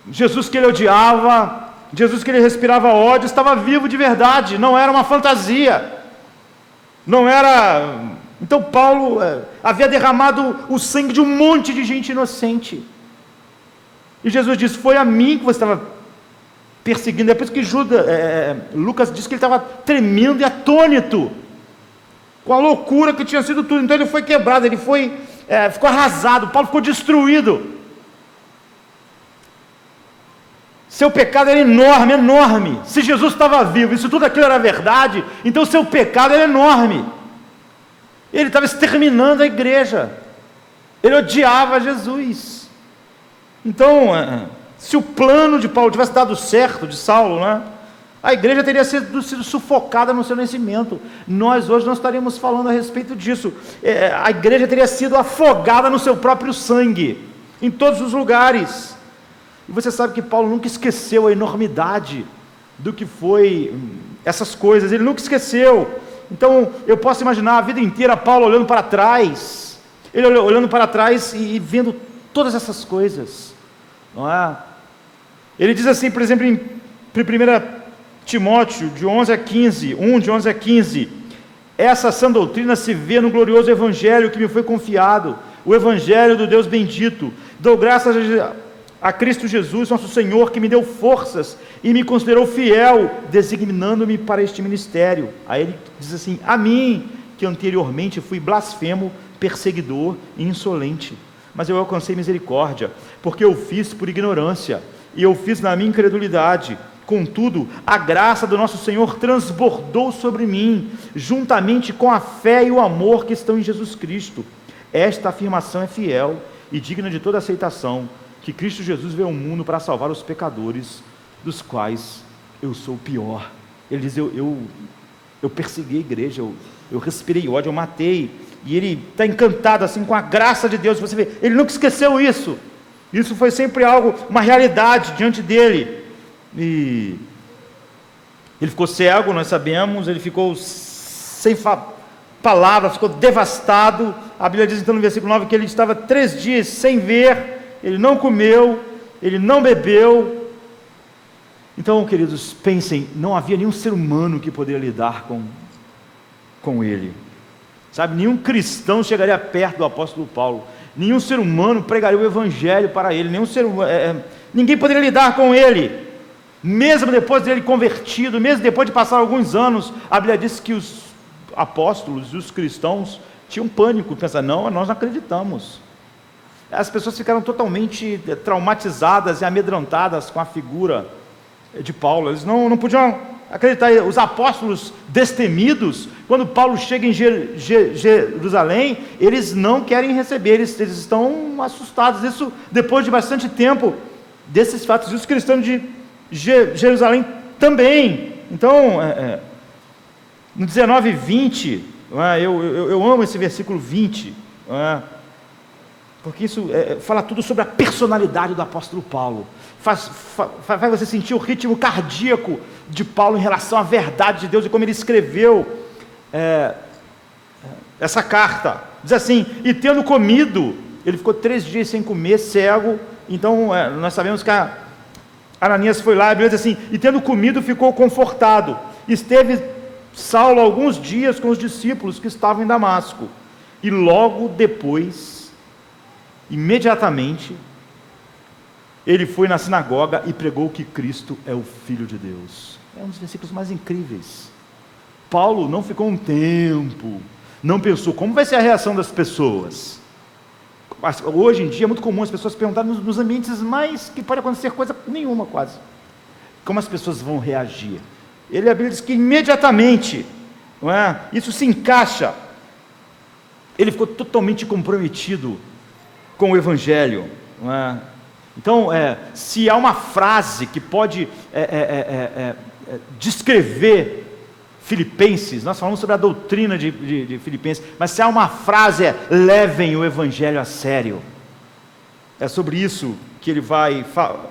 Jesus que ele odiava, Jesus que ele respirava ódio, estava vivo de verdade, não era uma fantasia, não era. Então Paulo havia derramado o sangue de um monte de gente inocente, e Jesus disse, foi a mim que você estava perseguindo. É por isso que Lucas diz que ele estava tremendo e atônito, com a loucura que tinha sido tudo. Então ele foi quebrado, ele ficou arrasado, Paulo ficou destruído. Seu pecado era enorme, enorme. Se Jesus estava vivo, e se tudo aquilo era verdade, então seu pecado era enorme. Ele estava exterminando a igreja, ele odiava Jesus. Então, se o plano de Paulo tivesse dado certo, de Saulo, né, a igreja teria sido sufocada no seu nascimento. Nós hoje não estaríamos falando a respeito disso. A igreja teria sido afogada no seu próprio sangue, em todos os lugares. E você sabe que Paulo nunca esqueceu a enormidade do que foi essas coisas, ele nunca esqueceu. Então, eu posso imaginar a vida inteira Paulo olhando para trás, ele olhando para trás e vendo todas essas coisas, não é? Ele diz assim, por exemplo, em 1 Timóteo, de 11 a 15, Essa sã doutrina se vê no glorioso Evangelho que me foi confiado, o Evangelho do Deus bendito. Dou graças a Cristo Jesus, nosso Senhor, que me deu forças e me considerou fiel, designando-me para este ministério. Aí ele diz assim: a mim, que anteriormente fui blasfemo, perseguidor e insolente, mas eu alcancei misericórdia, porque eu fiz por ignorância, e eu fiz na minha incredulidade. Contudo, a graça do nosso Senhor transbordou sobre mim, juntamente com a fé e o amor que estão em Jesus Cristo. Esta afirmação é fiel e digna de toda aceitação, que Cristo Jesus veio ao mundo para salvar os pecadores, dos quais eu sou o pior. Ele diz: eu persegui a igreja, eu respirei ódio, eu matei. E ele está encantado assim com a graça de Deus. Você vê, ele nunca esqueceu isso. Isso foi sempre algo, uma realidade diante dele. E ele ficou cego, nós sabemos. Ele ficou sem palavras, ficou devastado. A Bíblia diz então no versículo 9 que ele estava 3 dias sem ver, ele não comeu, ele não bebeu. Então, queridos, pensem, não havia nenhum ser humano que poderia lidar com ele. Sabe, nenhum cristão chegaria perto do apóstolo Paulo, nenhum ser humano pregaria o evangelho para ele, ninguém poderia lidar com ele, mesmo depois dele convertido, mesmo depois de passar alguns anos. A Bíblia diz que os apóstolos e os cristãos tinham pânico, pensaram: não, nós não acreditamos. As pessoas ficaram totalmente traumatizadas e amedrontadas com a figura de Paulo, eles não podiam acreditar. Os apóstolos destemidos, quando Paulo chega em Jerusalém, eles não querem receber, eles estão assustados. Isso depois de bastante tempo desses fatos. E os cristãos de Jerusalém também. Então, no 19 e 20, eu amo esse versículo 20, porque isso fala tudo sobre a personalidade do apóstolo Paulo. Faz você sentir o ritmo cardíaco de Paulo em relação à verdade de Deus e como ele escreveu essa carta. Diz assim: e tendo comido, ele ficou 3 dias sem comer, cego. Então nós sabemos que Ananias foi lá, a Bíblia diz assim: e tendo comido, ficou confortado. Esteve Saulo alguns dias com os discípulos que estavam em Damasco, e logo depois, imediatamente, ele foi na sinagoga e pregou que Cristo é o Filho de Deus. É um dos versículos mais incríveis. Paulo não ficou um tempo, não pensou como vai ser a reação das pessoas. Hoje em dia é muito comum as pessoas perguntarem nos ambientes mais que pode acontecer coisa nenhuma quase, como as pessoas vão reagir. A Bíblia diz que imediatamente, não é? Isso se encaixa. Ele ficou totalmente comprometido com o Evangelho, não é? Então, se há uma frase que pode descrever Filipenses, nós falamos sobre a doutrina de Filipenses, mas se há uma frase, levem o Evangelho a sério. É sobre isso que ele vai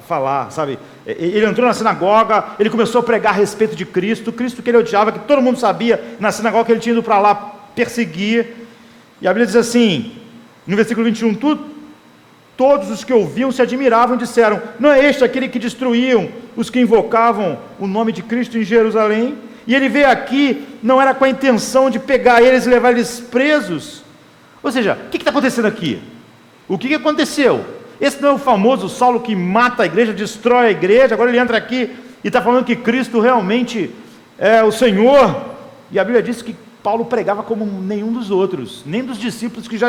falar, sabe? Ele entrou na sinagoga, ele começou a pregar a respeito de Cristo, Cristo que ele odiava, que todo mundo sabia na sinagoga que ele tinha ido para lá perseguir. E a Bíblia diz assim, no versículo 21, todos os que ouviam se admiravam e disseram: não é este aquele que destruíam os que invocavam o nome de Cristo em Jerusalém? E ele veio aqui, não era com a intenção de pegar eles e levar eles presos? Ou seja, o que está acontecendo aqui? O que aconteceu? Esse não é o famoso Saulo que mata a igreja, destrói a igreja? Agora ele entra aqui e está falando que Cristo realmente é o Senhor. E a Bíblia diz que Paulo pregava como nenhum dos outros, nem dos discípulos que já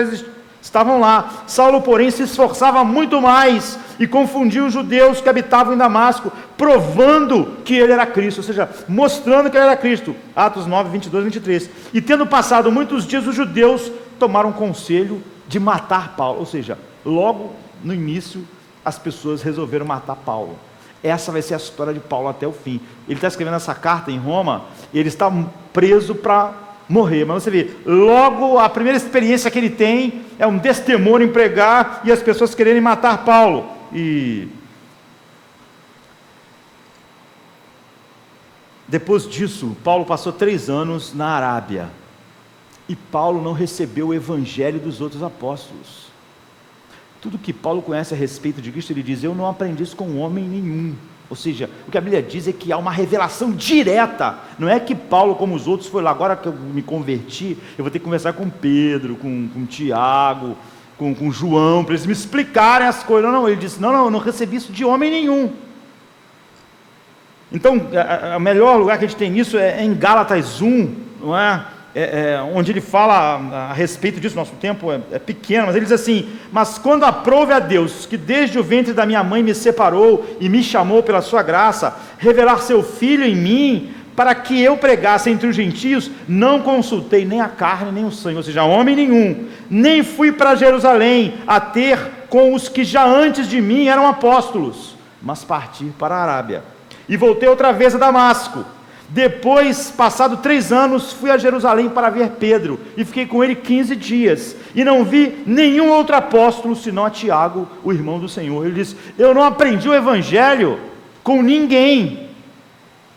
estavam lá. Saulo, porém, se esforçava muito mais e confundia os judeus que habitavam em Damasco, provando que ele era Cristo, ou seja, mostrando que ele era Cristo. Atos 9, 22 e 23. E tendo passado muitos dias, os judeus tomaram conselho de matar Paulo. Ou seja, logo no início, as pessoas resolveram matar Paulo. Essa vai ser a história de Paulo até o fim. Ele está escrevendo essa carta em Roma, e ele está preso para morrer, mas você vê, logo a primeira experiência que ele tem é um destemor em pregar e as pessoas quererem matar Paulo. E depois disso, Paulo passou 3 anos na Arábia, e Paulo não recebeu o evangelho dos outros apóstolos. Tudo que Paulo conhece a respeito de Cristo, ele diz: eu não aprendi isso com homem nenhum, Ou seja, o que a Bíblia diz é que há uma revelação direta. Não é que Paulo, como os outros, foi lá, agora que eu me converti, eu vou ter que conversar com Pedro, com Tiago, com João, para eles me explicarem as coisas. Não, ele disse, não, eu não recebi isso de homem nenhum. Então, o melhor lugar que a gente tem isso é em Gálatas 1, não é? Onde ele fala a respeito disso. Nosso tempo é pequeno, mas ele diz assim: mas quando aprouve a Deus, que desde o ventre da minha mãe me separou e me chamou pela sua graça, revelar seu Filho em mim, para que eu pregasse entre os gentios, não consultei nem a carne nem o sangue, ou seja, homem nenhum, nem fui para Jerusalém a ter com os que já antes de mim eram apóstolos, mas parti para a Arábia, e voltei outra vez a Damasco. Depois, passado 3 anos, fui a Jerusalém para ver Pedro, e fiquei com ele 15 dias, e não vi nenhum outro apóstolo, senão a Tiago, o irmão do Senhor. Ele diz, eu não aprendi o Evangelho com ninguém,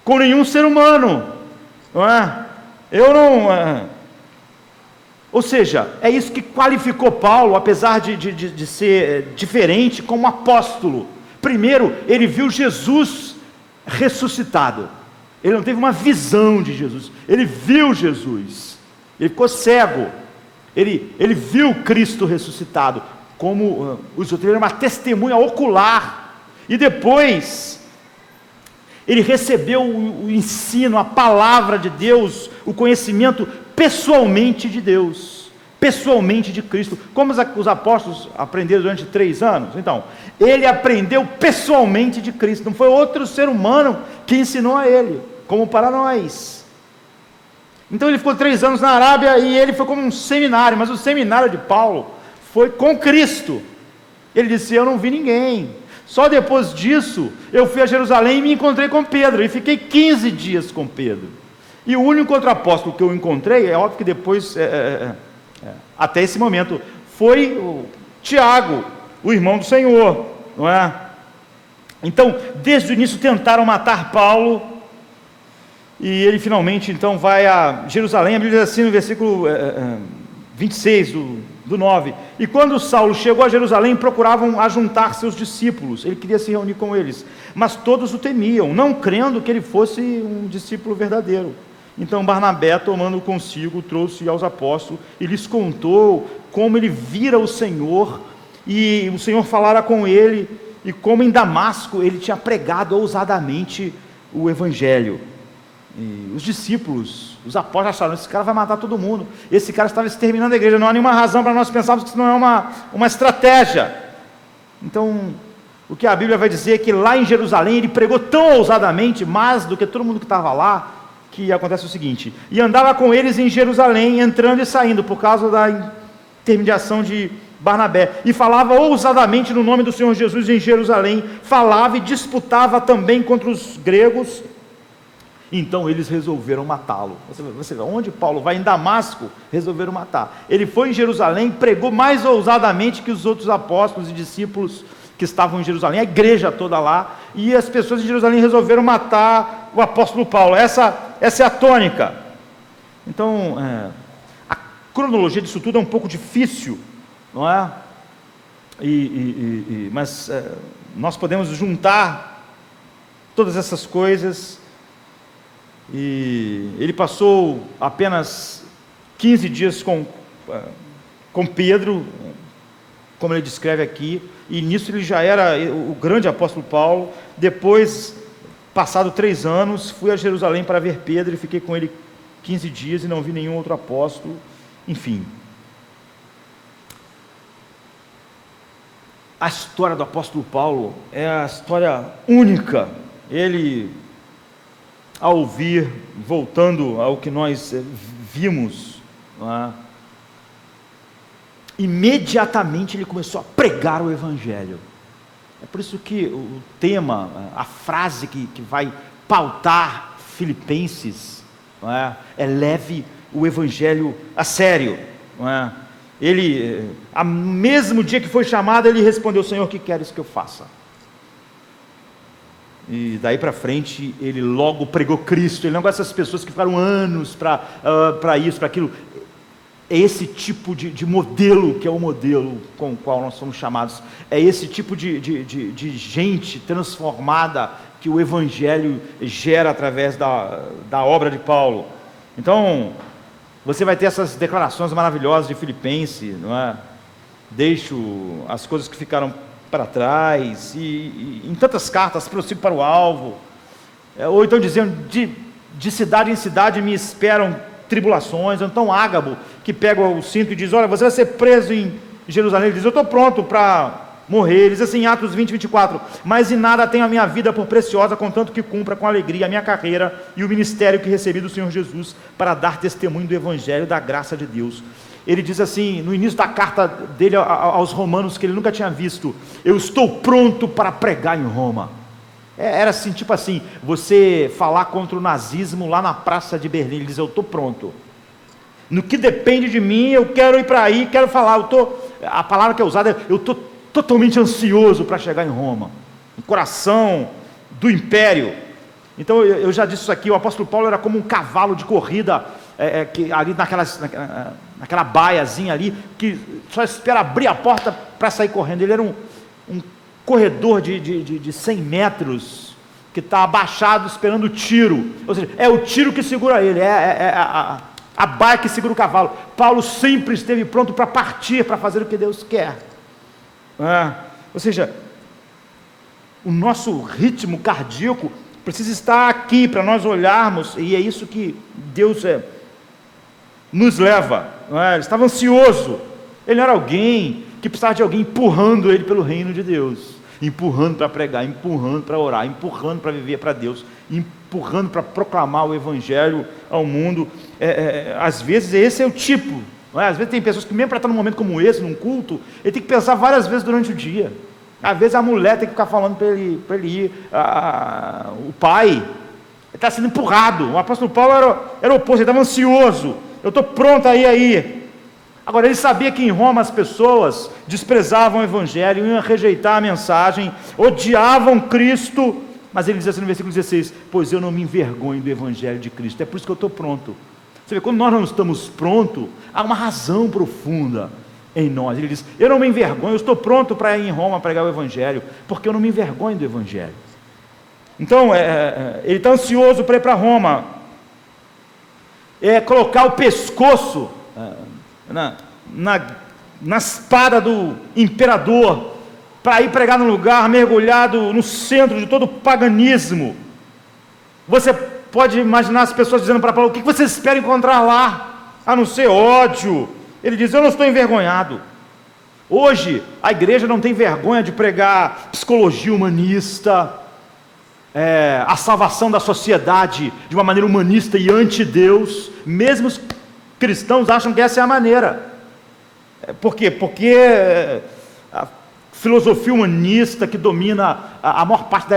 com nenhum ser humano, não é? Ou seja, é isso que qualificou Paulo, apesar de ser diferente, como apóstolo. Primeiro, ele viu Jesus ressuscitado. Ele não teve uma visão de Jesus, ele viu Jesus, ele ficou cego, ele viu Cristo ressuscitado, como os outros, ele era uma testemunha ocular, e depois, ele recebeu o ensino, a palavra de Deus, o conhecimento pessoalmente de Deus, pessoalmente de Cristo, como os apóstolos aprenderam durante 3 anos, então, ele aprendeu pessoalmente de Cristo, não foi outro ser humano que ensinou a ele, como para nós. Então ele ficou 3 anos na Arábia, e ele foi como um seminário, mas o seminário de Paulo foi com Cristo. Ele disse, eu não vi ninguém, só depois disso, eu fui a Jerusalém e me encontrei com Pedro, e fiquei 15 dias com Pedro, e o único outro apóstolo que eu encontrei, é óbvio que depois, até esse momento, foi o Tiago, o irmão do Senhor, não é? Então, desde o início tentaram matar Paulo, e ele finalmente então vai a Jerusalém. A Bíblia diz assim no versículo 26 do 9, e quando Saulo chegou a Jerusalém, procuravam ajuntar seus discípulos, ele queria se reunir com eles, mas todos o temiam, não crendo que ele fosse um discípulo verdadeiro. Então Barnabé, tomando consigo, trouxe aos apóstolos, e lhes contou como ele vira o Senhor, e o Senhor falara com ele, e como em Damasco ele tinha pregado ousadamente o Evangelho. E os discípulos, os apóstolos acharam, esse cara vai matar todo mundo, esse cara estava exterminando a igreja, não há nenhuma razão para nós pensarmos que isso não é uma estratégia. Então, o que a Bíblia vai dizer é que lá em Jerusalém ele pregou tão ousadamente, mais do que todo mundo que estava lá, que acontece o seguinte, e andava com eles em Jerusalém, entrando e saindo, por causa da intermediação de Barnabé, e falava ousadamente no nome do Senhor Jesus em Jerusalém, falava e disputava também contra os gregos. Então eles resolveram matá-lo. Você vê, onde Paulo vai? Em Damasco, resolveram matar. Ele foi em Jerusalém, pregou mais ousadamente que os outros apóstolos e discípulos que estavam em Jerusalém, a igreja toda lá, e as pessoas de Jerusalém resolveram matar o apóstolo Paulo. Essa é a tônica. Então, a cronologia disso tudo é um pouco difícil, não é? Mas nós podemos juntar todas essas coisas. E ele passou apenas 15 dias com Pedro, como ele descreve aqui, e nisso ele já era o grande apóstolo Paulo. Depois, passado 3 anos, fui a Jerusalém para ver Pedro, e fiquei com ele 15 dias, e não vi nenhum outro apóstolo. Enfim, a história do apóstolo Paulo é a história única. Ele, ao ouvir, voltando ao que nós vimos, imediatamente ele começou a pregar o Evangelho. É por isso que o tema, a frase que vai pautar Filipenses, leve o Evangelho a sério. Ele, no mesmo dia que foi chamado, ele respondeu, Senhor, o que queres que eu faça? E daí para frente, ele logo pregou Cristo. Ele não gosta dessas pessoas que ficaram anos para isso, para aquilo. É esse tipo de modelo que é o modelo com o qual nós somos chamados. É esse tipo de gente transformada que o Evangelho gera através da obra de Paulo. Então, você vai ter essas declarações maravilhosas de Filipenses, não é? Deixo as coisas que ficaram para trás, e em tantas cartas, prossigo para o alvo, ou então dizendo, de cidade em cidade me esperam tribulações. Então Ágabo, que pega o cinto e diz, olha, você vai ser preso em Jerusalém, ele diz, eu estou pronto para morrer. Ele diz assim, Atos 20, 24, mas em nada tenho a minha vida por preciosa, contanto que cumpra com alegria a minha carreira e o ministério que recebi do Senhor Jesus, para dar testemunho do Evangelho da graça de Deus. Ele diz assim, no início da carta dele aos romanos, que ele nunca tinha visto, eu estou pronto para pregar em Roma. Era assim, tipo assim, você falar contra o nazismo lá na praça de Berlim. Ele diz, eu estou pronto, no que depende de mim, eu quero ir para aí, quero falar, a palavra que é usada é, eu estou totalmente ansioso para chegar em Roma, no coração do império. Então eu já disse isso aqui, o apóstolo Paulo era como um cavalo de corrida, que ali naquela baiazinha ali, que só espera abrir a porta para sair correndo. Ele era um corredor de 100 metros, que está abaixado esperando o tiro, ou seja, é o tiro que segura ele, a baia que segura o cavalo. Paulo sempre esteve pronto para partir, para fazer o que Deus quer. Ou seja, o nosso ritmo cardíaco precisa estar aqui, para nós olharmos, e é isso que Deus nos leva. Ele estava ansioso, ele não era alguém que precisava de alguém empurrando ele pelo reino de Deus, empurrando para pregar, empurrando para orar, empurrando para viver para Deus, empurrando para proclamar o Evangelho ao mundo. Às vezes esse é o tipo, às vezes tem pessoas que mesmo para estar num momento como esse, num culto, ele tem que pensar várias vezes durante o dia. Às vezes a mulher tem que ficar falando para ele ir, o pai está sendo empurrado. O apóstolo Paulo era o oposto, ele estava ansioso, eu estou pronto a ir aí. Agora, ele sabia que em Roma as pessoas desprezavam o Evangelho, iam rejeitar a mensagem, odiavam Cristo, mas ele diz assim no versículo 16, pois eu não me envergonho do Evangelho de Cristo, é por isso que eu estou pronto. Você vê, quando nós não estamos prontos, há uma razão profunda em nós. Ele diz, eu não me envergonho, eu estou pronto para ir em Roma pregar o Evangelho, porque eu não me envergonho do Evangelho. Então, ele está ansioso para ir para Roma, colocar o pescoço na espada do imperador, para ir pregar num lugar mergulhado no centro de todo o paganismo. Você pode imaginar as pessoas dizendo para Paulo, o que você espera encontrar lá, a não ser ódio? Ele diz, eu não estou envergonhado. Hoje a igreja não tem vergonha de pregar psicologia humanista, a salvação da sociedade de uma maneira humanista e anti-Deus. Mesmo os cristãos acham que essa é a maneira. Por quê? Porque a filosofia humanista que domina a maior parte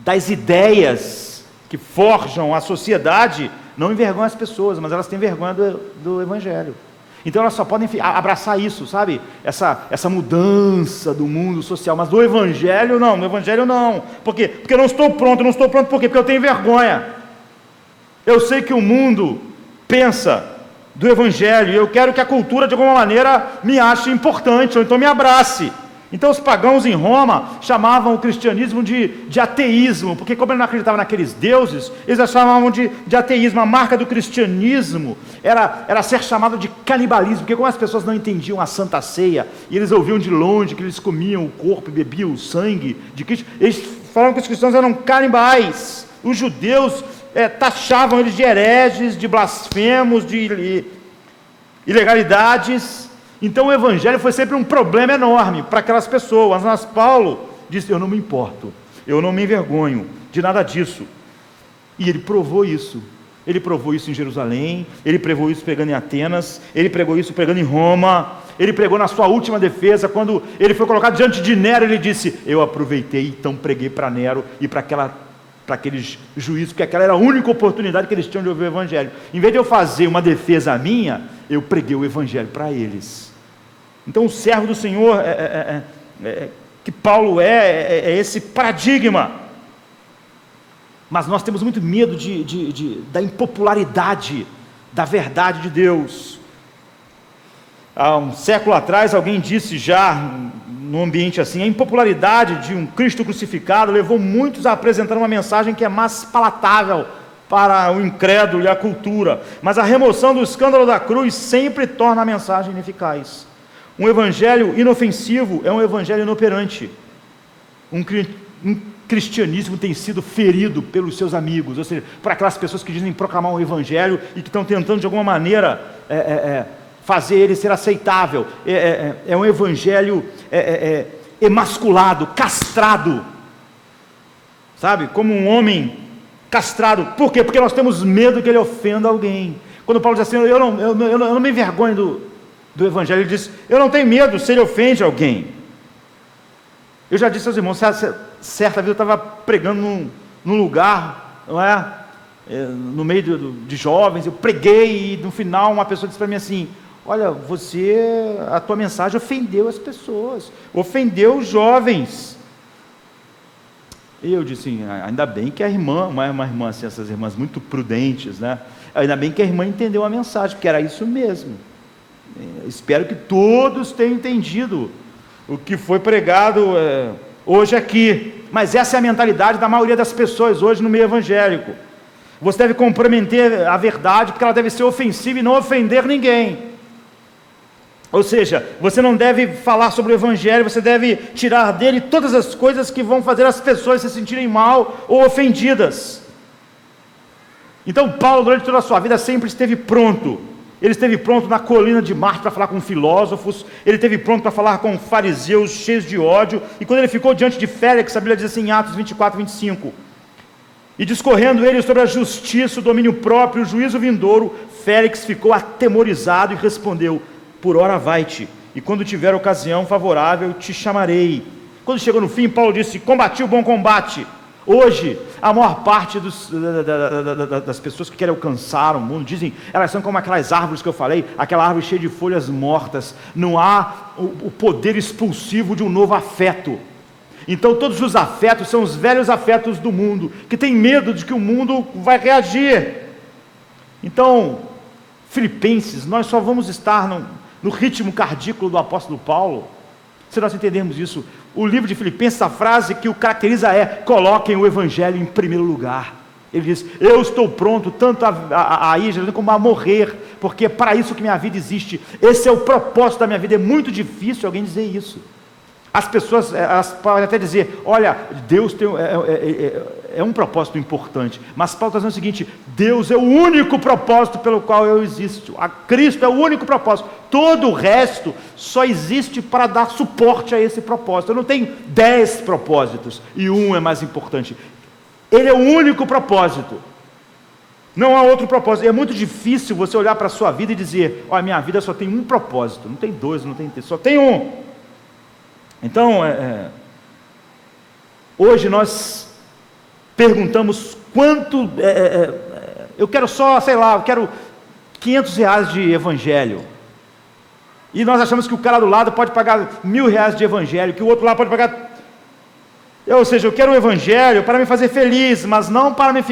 das ideias que forjam a sociedade não envergonha as pessoas, mas elas têm vergonha do Evangelho. Então elas só podem abraçar isso, sabe? Essa mudança do mundo social, mas do Evangelho não, no Evangelho não. Por quê? Porque eu não estou pronto por quê? Porque eu tenho vergonha. Eu sei que o mundo pensa do Evangelho, e eu quero que a cultura de alguma maneira me ache importante, ou então me abrace. Então os pagãos em Roma chamavam o cristianismo de ateísmo, porque como eles não acreditavam naqueles deuses, eles chamavam de ateísmo. A marca do cristianismo era ser chamado de canibalismo, porque como as pessoas não entendiam a Santa Ceia, e eles ouviam de longe que eles comiam o corpo e bebiam o sangue de Cristo, eles falavam que os cristãos eram canibais. Os judeus taxavam eles de hereges, de blasfemos, de ilegalidades. Então o Evangelho foi sempre um problema enorme para aquelas pessoas, mas Paulo disse, eu não me importo, eu não me envergonho de nada disso. E ele provou isso em Jerusalém, ele pregou isso pregando em Atenas, ele pregou isso pregando em Roma, ele pregou na sua última defesa, quando ele foi colocado diante de Nero, ele disse, eu aproveitei, então preguei para Nero e para aqueles juízes, porque aquela era a única oportunidade que eles tinham de ouvir o Evangelho. Em vez de eu fazer uma defesa minha, eu preguei o Evangelho para eles. Então o servo do Senhor, que Paulo é esse paradigma. Mas nós temos muito medo da impopularidade da verdade de Deus. Há um século atrás, alguém disse já, num ambiente assim, a impopularidade de um Cristo crucificado levou muitos a apresentar uma mensagem que é mais palatável para o incrédulo e a cultura, mas a remoção do escândalo da cruz sempre torna a mensagem ineficaz. Um evangelho inofensivo é um evangelho inoperante. Um cristianismo tem sido ferido pelos seus amigos, ou seja, por aquelas pessoas que dizem proclamar um evangelho e que estão tentando de alguma maneira fazer ele ser aceitável. É um evangelho emasculado, castrado, sabe, como um homem castrado. Por quê? Porque nós temos medo que ele ofenda alguém. Quando Paulo diz assim, eu não me envergonho do evangelho, ele diz, eu não tenho medo se ele ofende alguém. Eu já disse aos irmãos, certa vez eu estava pregando num lugar, não é? No meio de jovens, eu preguei e no final uma pessoa disse para mim assim, olha, a tua mensagem ofendeu as pessoas, ofendeu os jovens. E eu disse assim, ainda bem que a irmã, uma irmã assim, essas irmãs muito prudentes, né? Ainda bem que a irmã entendeu a mensagem, porque era isso mesmo. Espero que todos tenham entendido o que foi pregado hoje aqui. Mas essa é a mentalidade da maioria das pessoas hoje no meio evangélico. Você deve comprometer a verdade, porque ela deve ser ofensiva e não ofender ninguém. Ou seja, você não deve falar sobre o evangelho, você deve tirar dele todas as coisas que vão fazer as pessoas se sentirem mal ou ofendidas. Então Paulo, durante toda a sua vida, sempre esteve pronto. Ele esteve pronto na colina de Marte para falar com filósofos, ele esteve pronto para falar com fariseus cheios de ódio, e quando ele ficou diante de Félix, a Bíblia diz assim em Atos 24, 25, e discorrendo ele sobre a justiça, o domínio próprio, o juízo vindouro, Félix ficou atemorizado e respondeu, por ora vai-te, e quando tiver ocasião favorável, te chamarei. Quando chegou no fim, Paulo disse, combati o bom combate. Hoje, a maior parte das pessoas que querem alcançar o mundo, dizem, elas são como aquelas árvores que eu falei, aquela árvore cheia de folhas mortas, não há o poder expulsivo de um novo afeto. Então todos os afetos são os velhos afetos do mundo, que tem medo de que o mundo vai reagir. Então, Filipenses, nós só vamos estar no ritmo cardíaco do apóstolo Paulo, se nós entendermos isso. O livro de Filipenses, a frase que o caracteriza é, coloquem o evangelho em primeiro lugar. Ele diz, eu estou pronto tanto a ir como a morrer, porque é para isso que minha vida existe, esse é o propósito da minha vida. É muito difícil alguém dizer isso. As pessoas, elas podem até dizer, olha, Deus tem um propósito importante, mas Paulo está dizendo o seguinte, Deus é o único propósito pelo qual eu existo, a Cristo é o único propósito, todo o resto só existe para dar suporte a esse propósito. Eu não tenho 10 propósitos, e um é mais importante, ele é o único propósito, não há outro propósito. É muito difícil você olhar para a sua vida e dizer, olha, minha vida só tem um propósito, não tem dois, não tem três, só tem um. Então, hoje nós perguntamos quanto, eu quero só, sei lá, eu quero R$500 de evangelho, e nós achamos que o cara do lado pode pagar R$1.000 de evangelho, que o outro lá pode pagar, ou seja, eu quero o evangelho para me fazer feliz, mas não para me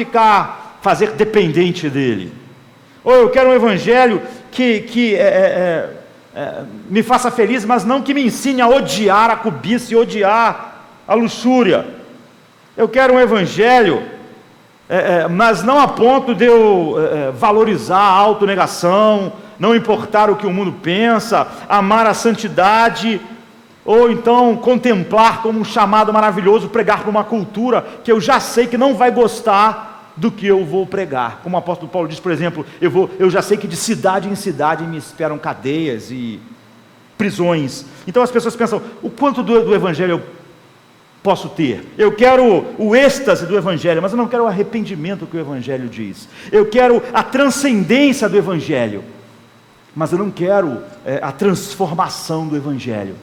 fazer dependente dele, ou eu quero um evangelho que me faça feliz, mas não que me ensine a odiar a cobiça e odiar a luxúria. Eu quero um evangelho, mas não a ponto de eu valorizar a autonegação, não importar o que o mundo pensa, amar a santidade, ou então contemplar como um chamado maravilhoso, pregar para uma cultura que eu já sei que não vai gostar do que eu vou pregar. Como o apóstolo Paulo diz, por exemplo, eu já sei que de cidade em cidade me esperam cadeias e prisões. Então as pessoas pensam, o quanto do evangelho eu posso ter? Eu quero o êxtase do evangelho, mas eu não quero o arrependimento que o evangelho diz. Eu quero a transcendência do evangelho, mas eu não quero a transformação do evangelho.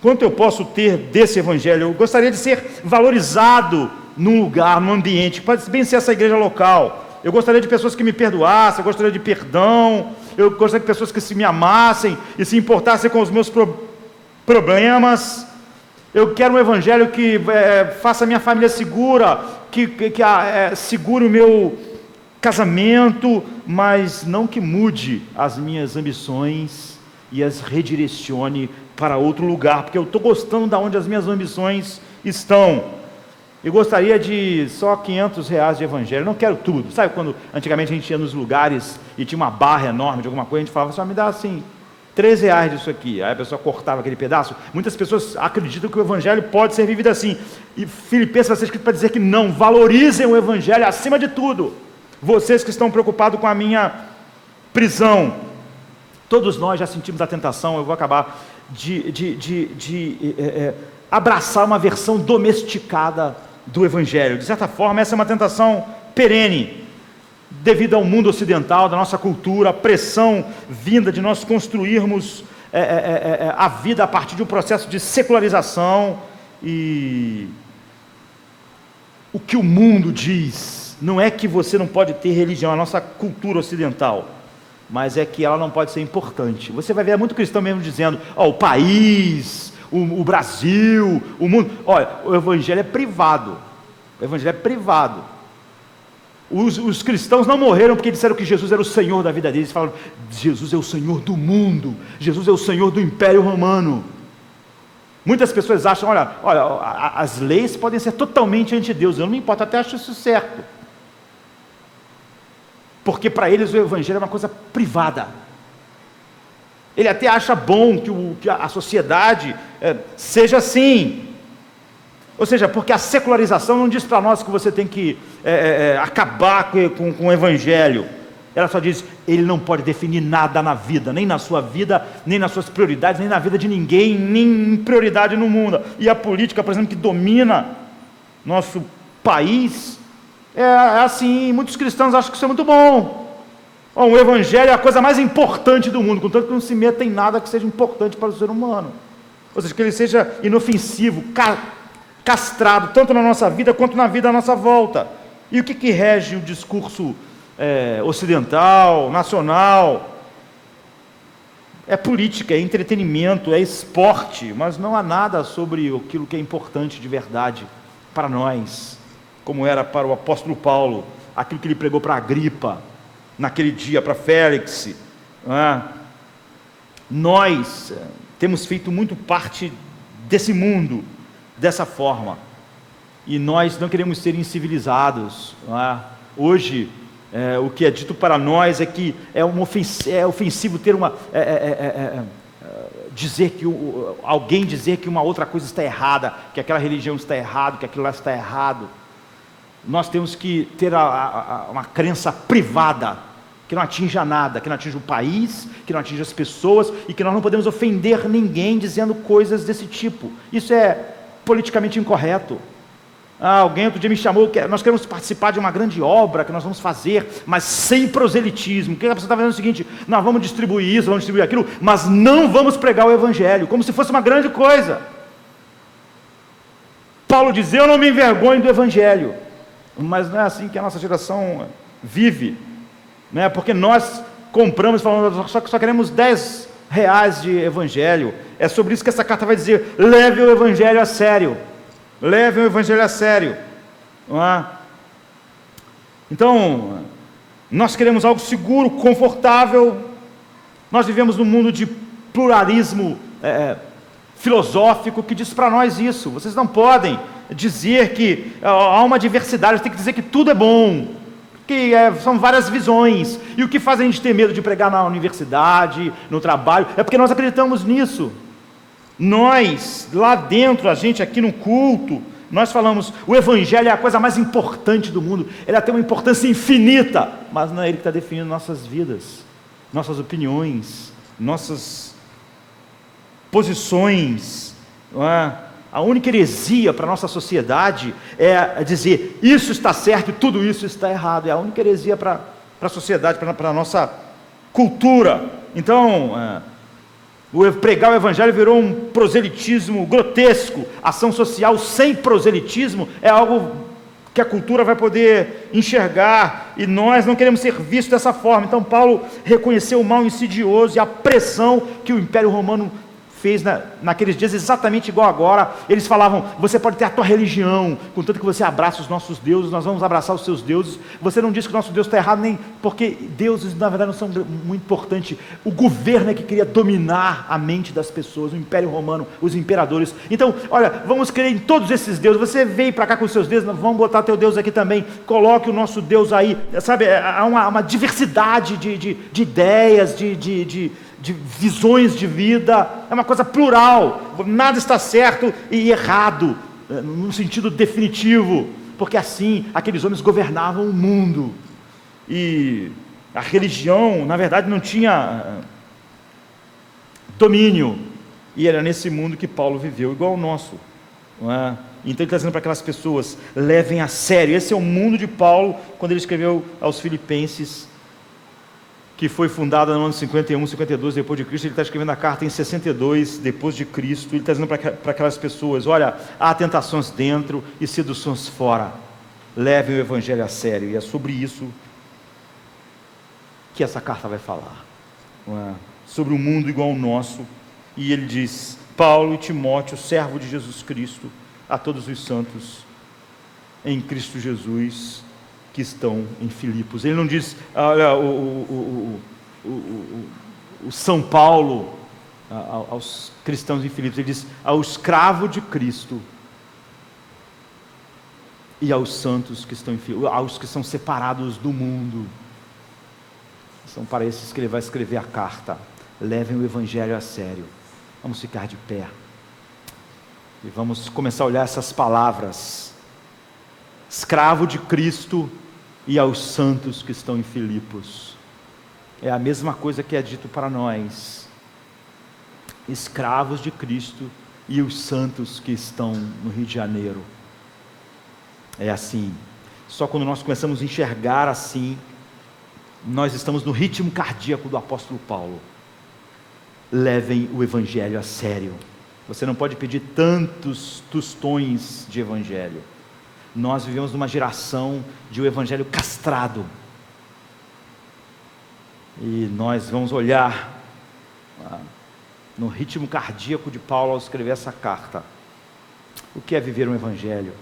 Quanto eu posso ter desse evangelho? Eu gostaria de ser valorizado num lugar, num ambiente, pode bem ser essa igreja local. Eu gostaria de pessoas que me perdoassem, eu gostaria de perdão, eu gostaria de pessoas que se me amassem e se importassem com os meus problemas. Eu quero um evangelho que faça a minha família segura, que segure o meu casamento, mas não que mude as minhas ambições, e as redirecione para outro lugar, porque eu estou gostando de onde as minhas ambições estão. Eu gostaria de só R$500 de evangelho, eu não quero tudo. Sabe quando antigamente a gente ia nos lugares e tinha uma barra enorme de alguma coisa, a gente falava, só me dá assim, R$3 disso aqui. Aí a pessoa cortava aquele pedaço. Muitas pessoas acreditam que o evangelho pode ser vivido assim. E Filipenses vai ser escrito para dizer que não, valorizem o evangelho acima de tudo. Vocês que estão preocupados com a minha prisão, todos nós já sentimos a tentação, eu vou acabar, de abraçar uma versão domesticada do evangelho. De certa forma, essa é uma tentação perene, devido ao mundo ocidental, da nossa cultura, a pressão vinda de nós construirmos a vida a partir de um processo de secularização. E o que o mundo diz não é que você não pode ter religião, a nossa cultura ocidental, mas é que ela não pode ser importante. Você vai ver muito cristão mesmo dizendo, o país, o Brasil, o mundo. Olha, o evangelho é privado. O evangelho é privado. Os cristãos não morreram porque disseram que Jesus era o Senhor da vida deles. Eles falaram, Jesus é o Senhor do mundo, Jesus é o Senhor do Império Romano. Muitas pessoas acham, olha, as leis podem ser totalmente anti-Deus, eu não me importo, até acho isso certo. Porque para eles o evangelho é uma coisa privada. Ele até acha bom que a sociedade seja assim. Ou seja, porque a secularização não diz para nós que você tem que acabar com o evangelho. Ela só diz, ele não pode definir nada na vida, nem na sua vida, nem nas suas prioridades, nem na vida de ninguém, nem prioridade no mundo. E a política, por exemplo, que domina nosso país, é assim. Muitos cristãos acham que isso é muito bom. O evangelho é a coisa mais importante do mundo, contanto que não se meta em nada que seja importante para o ser humano. Ou seja, que ele seja inofensivo, castrado, tanto na nossa vida quanto na vida à nossa volta. E o que rege o discurso ocidental, nacional? É política, é entretenimento, é esporte, mas não há nada sobre aquilo que é importante de verdade para nós, como era para o apóstolo Paulo, aquilo que ele pregou para Agripa, naquele dia, para Félix. Nós temos feito muito parte desse mundo, dessa forma, e nós não queremos ser incivilizados. Hoje, o que é dito para nós é que é ofensivo ter dizer que alguém dizer que uma outra coisa está errada, que aquela religião está errada, que aquilo lá está errado. Nós temos que ter uma crença privada, que não atinja nada, que não atinja o país, que não atinja as pessoas, e que nós não podemos ofender ninguém dizendo coisas desse tipo. Isso é politicamente incorreto. Alguém outro dia me chamou, nós queremos participar de uma grande obra que nós vamos fazer, mas sem proselitismo. O que a pessoa está fazendo é o seguinte, nós vamos distribuir isso, vamos distribuir aquilo, mas não vamos pregar o evangelho, como se fosse uma grande coisa. Paulo diz, eu não me envergonho do evangelho, mas não é assim que a nossa geração vive, né? Porque nós compramos falando, só queremos R$10 de evangelho. É sobre isso que essa carta vai dizer, leve o evangelho a sério. Leve o evangelho a sério. Então, nós queremos algo seguro, confortável. Nós vivemos num mundo de pluralismo filosófico que diz para nós isso. Vocês não podem dizer que há uma diversidade, tem que dizer que tudo é bom, que são várias visões. E o que faz a gente ter medo de pregar na universidade, no trabalho, é porque nós acreditamos nisso. Nós, lá dentro, a gente aqui no culto, nós falamos, o evangelho é a coisa mais importante do mundo, ele tem uma importância infinita, mas não é ele que está definindo nossas vidas, nossas opiniões, nossas posições. A única heresia para a nossa sociedade é dizer, isso está certo e tudo isso está errado. É a única heresia para a sociedade, para a nossa cultura. Então, pregar o evangelho virou um proselitismo grotesco. Ação social sem proselitismo é algo que a cultura vai poder enxergar, e nós não queremos ser vistos dessa forma. Então Paulo reconheceu o mal insidioso e a pressão que o Império Romano fez naqueles dias exatamente igual agora. Eles falavam: você pode ter a tua religião, contanto que você abraça os nossos deuses, nós vamos abraçar os seus deuses. Você não diz que o nosso Deus está errado, nem porque deuses na verdade não são muito importantes. O governo é que queria dominar a mente das pessoas, o Império Romano, os imperadores. Então, olha, vamos crer em todos esses deuses. Você veio para cá com os seus deuses, vamos botar teu Deus aqui também. Coloque o nosso Deus aí, sabe? Há uma diversidade de ideias, de visões de vida, é uma coisa plural, nada está certo e errado, num sentido definitivo, porque assim, aqueles homens governavam o mundo, e a religião, na verdade, não tinha domínio, e era nesse mundo que Paulo viveu, igual ao nosso, não é? Então ele está dizendo para aquelas pessoas: levem a sério. Esse é o mundo de Paulo, quando ele escreveu aos Filipenses, que foi fundada no ano 51, 52 depois de Cristo. Ele está escrevendo a carta em 62 depois de Cristo. Ele está dizendo para aquelas pessoas: olha, há tentações dentro e seduções fora, levem o evangelho a sério. E é sobre isso que essa carta vai falar, não é? Sobre um mundo igual ao nosso. E ele diz: Paulo e Timóteo, servo de Jesus Cristo, a todos os santos em Cristo Jesus que estão em Filipos. Ele não diz: olha, o São Paulo aos cristãos em Filipos. Ele diz: ao escravo de Cristo e aos santos que estão em Filipos, aos que são separados do mundo. São para esses que ele vai escrever a carta. Levem o evangelho a sério. Vamos ficar de pé e vamos começar a olhar essas palavras: escravo de Cristo e aos santos que estão em Filipos. É a mesma coisa que é dito para nós: escravos de Cristo e os santos que estão no Rio de Janeiro. É assim. Só quando nós começamos a enxergar assim, nós estamos no ritmo cardíaco do apóstolo Paulo. Levem o evangelho a sério. Você não pode pedir tantos tostões de evangelho. Nós vivemos numa geração de um evangelho castrado, e nós vamos olhar no ritmo cardíaco de Paulo ao escrever essa carta. O que é viver um evangelho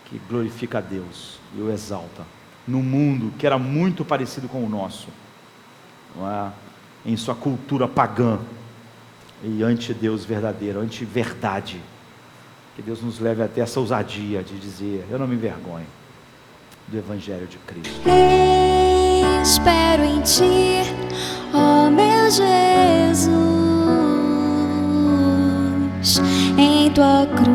que glorifica a Deus e o exalta, num mundo que era muito parecido com o nosso, não é? Em sua cultura pagã e anti-Deus verdadeiro, anti-verdade. Que Deus nos leve até essa ousadia de dizer: eu não me envergonho do evangelho de Cristo. Espero em ti, ó meu Jesus, em tua cruz.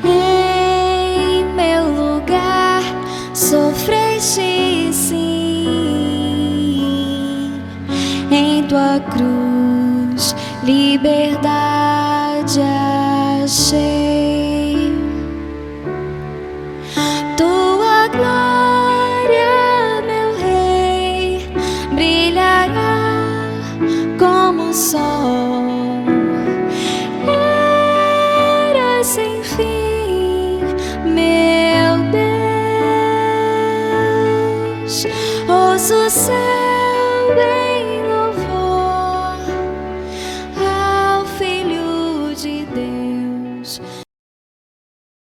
Em meu lugar sofreste sim, em tua cruz liberdade achei. Tua glória, meu Rei, brilhará como o sol. Era sem fim, meu Deus, ouço o céu bem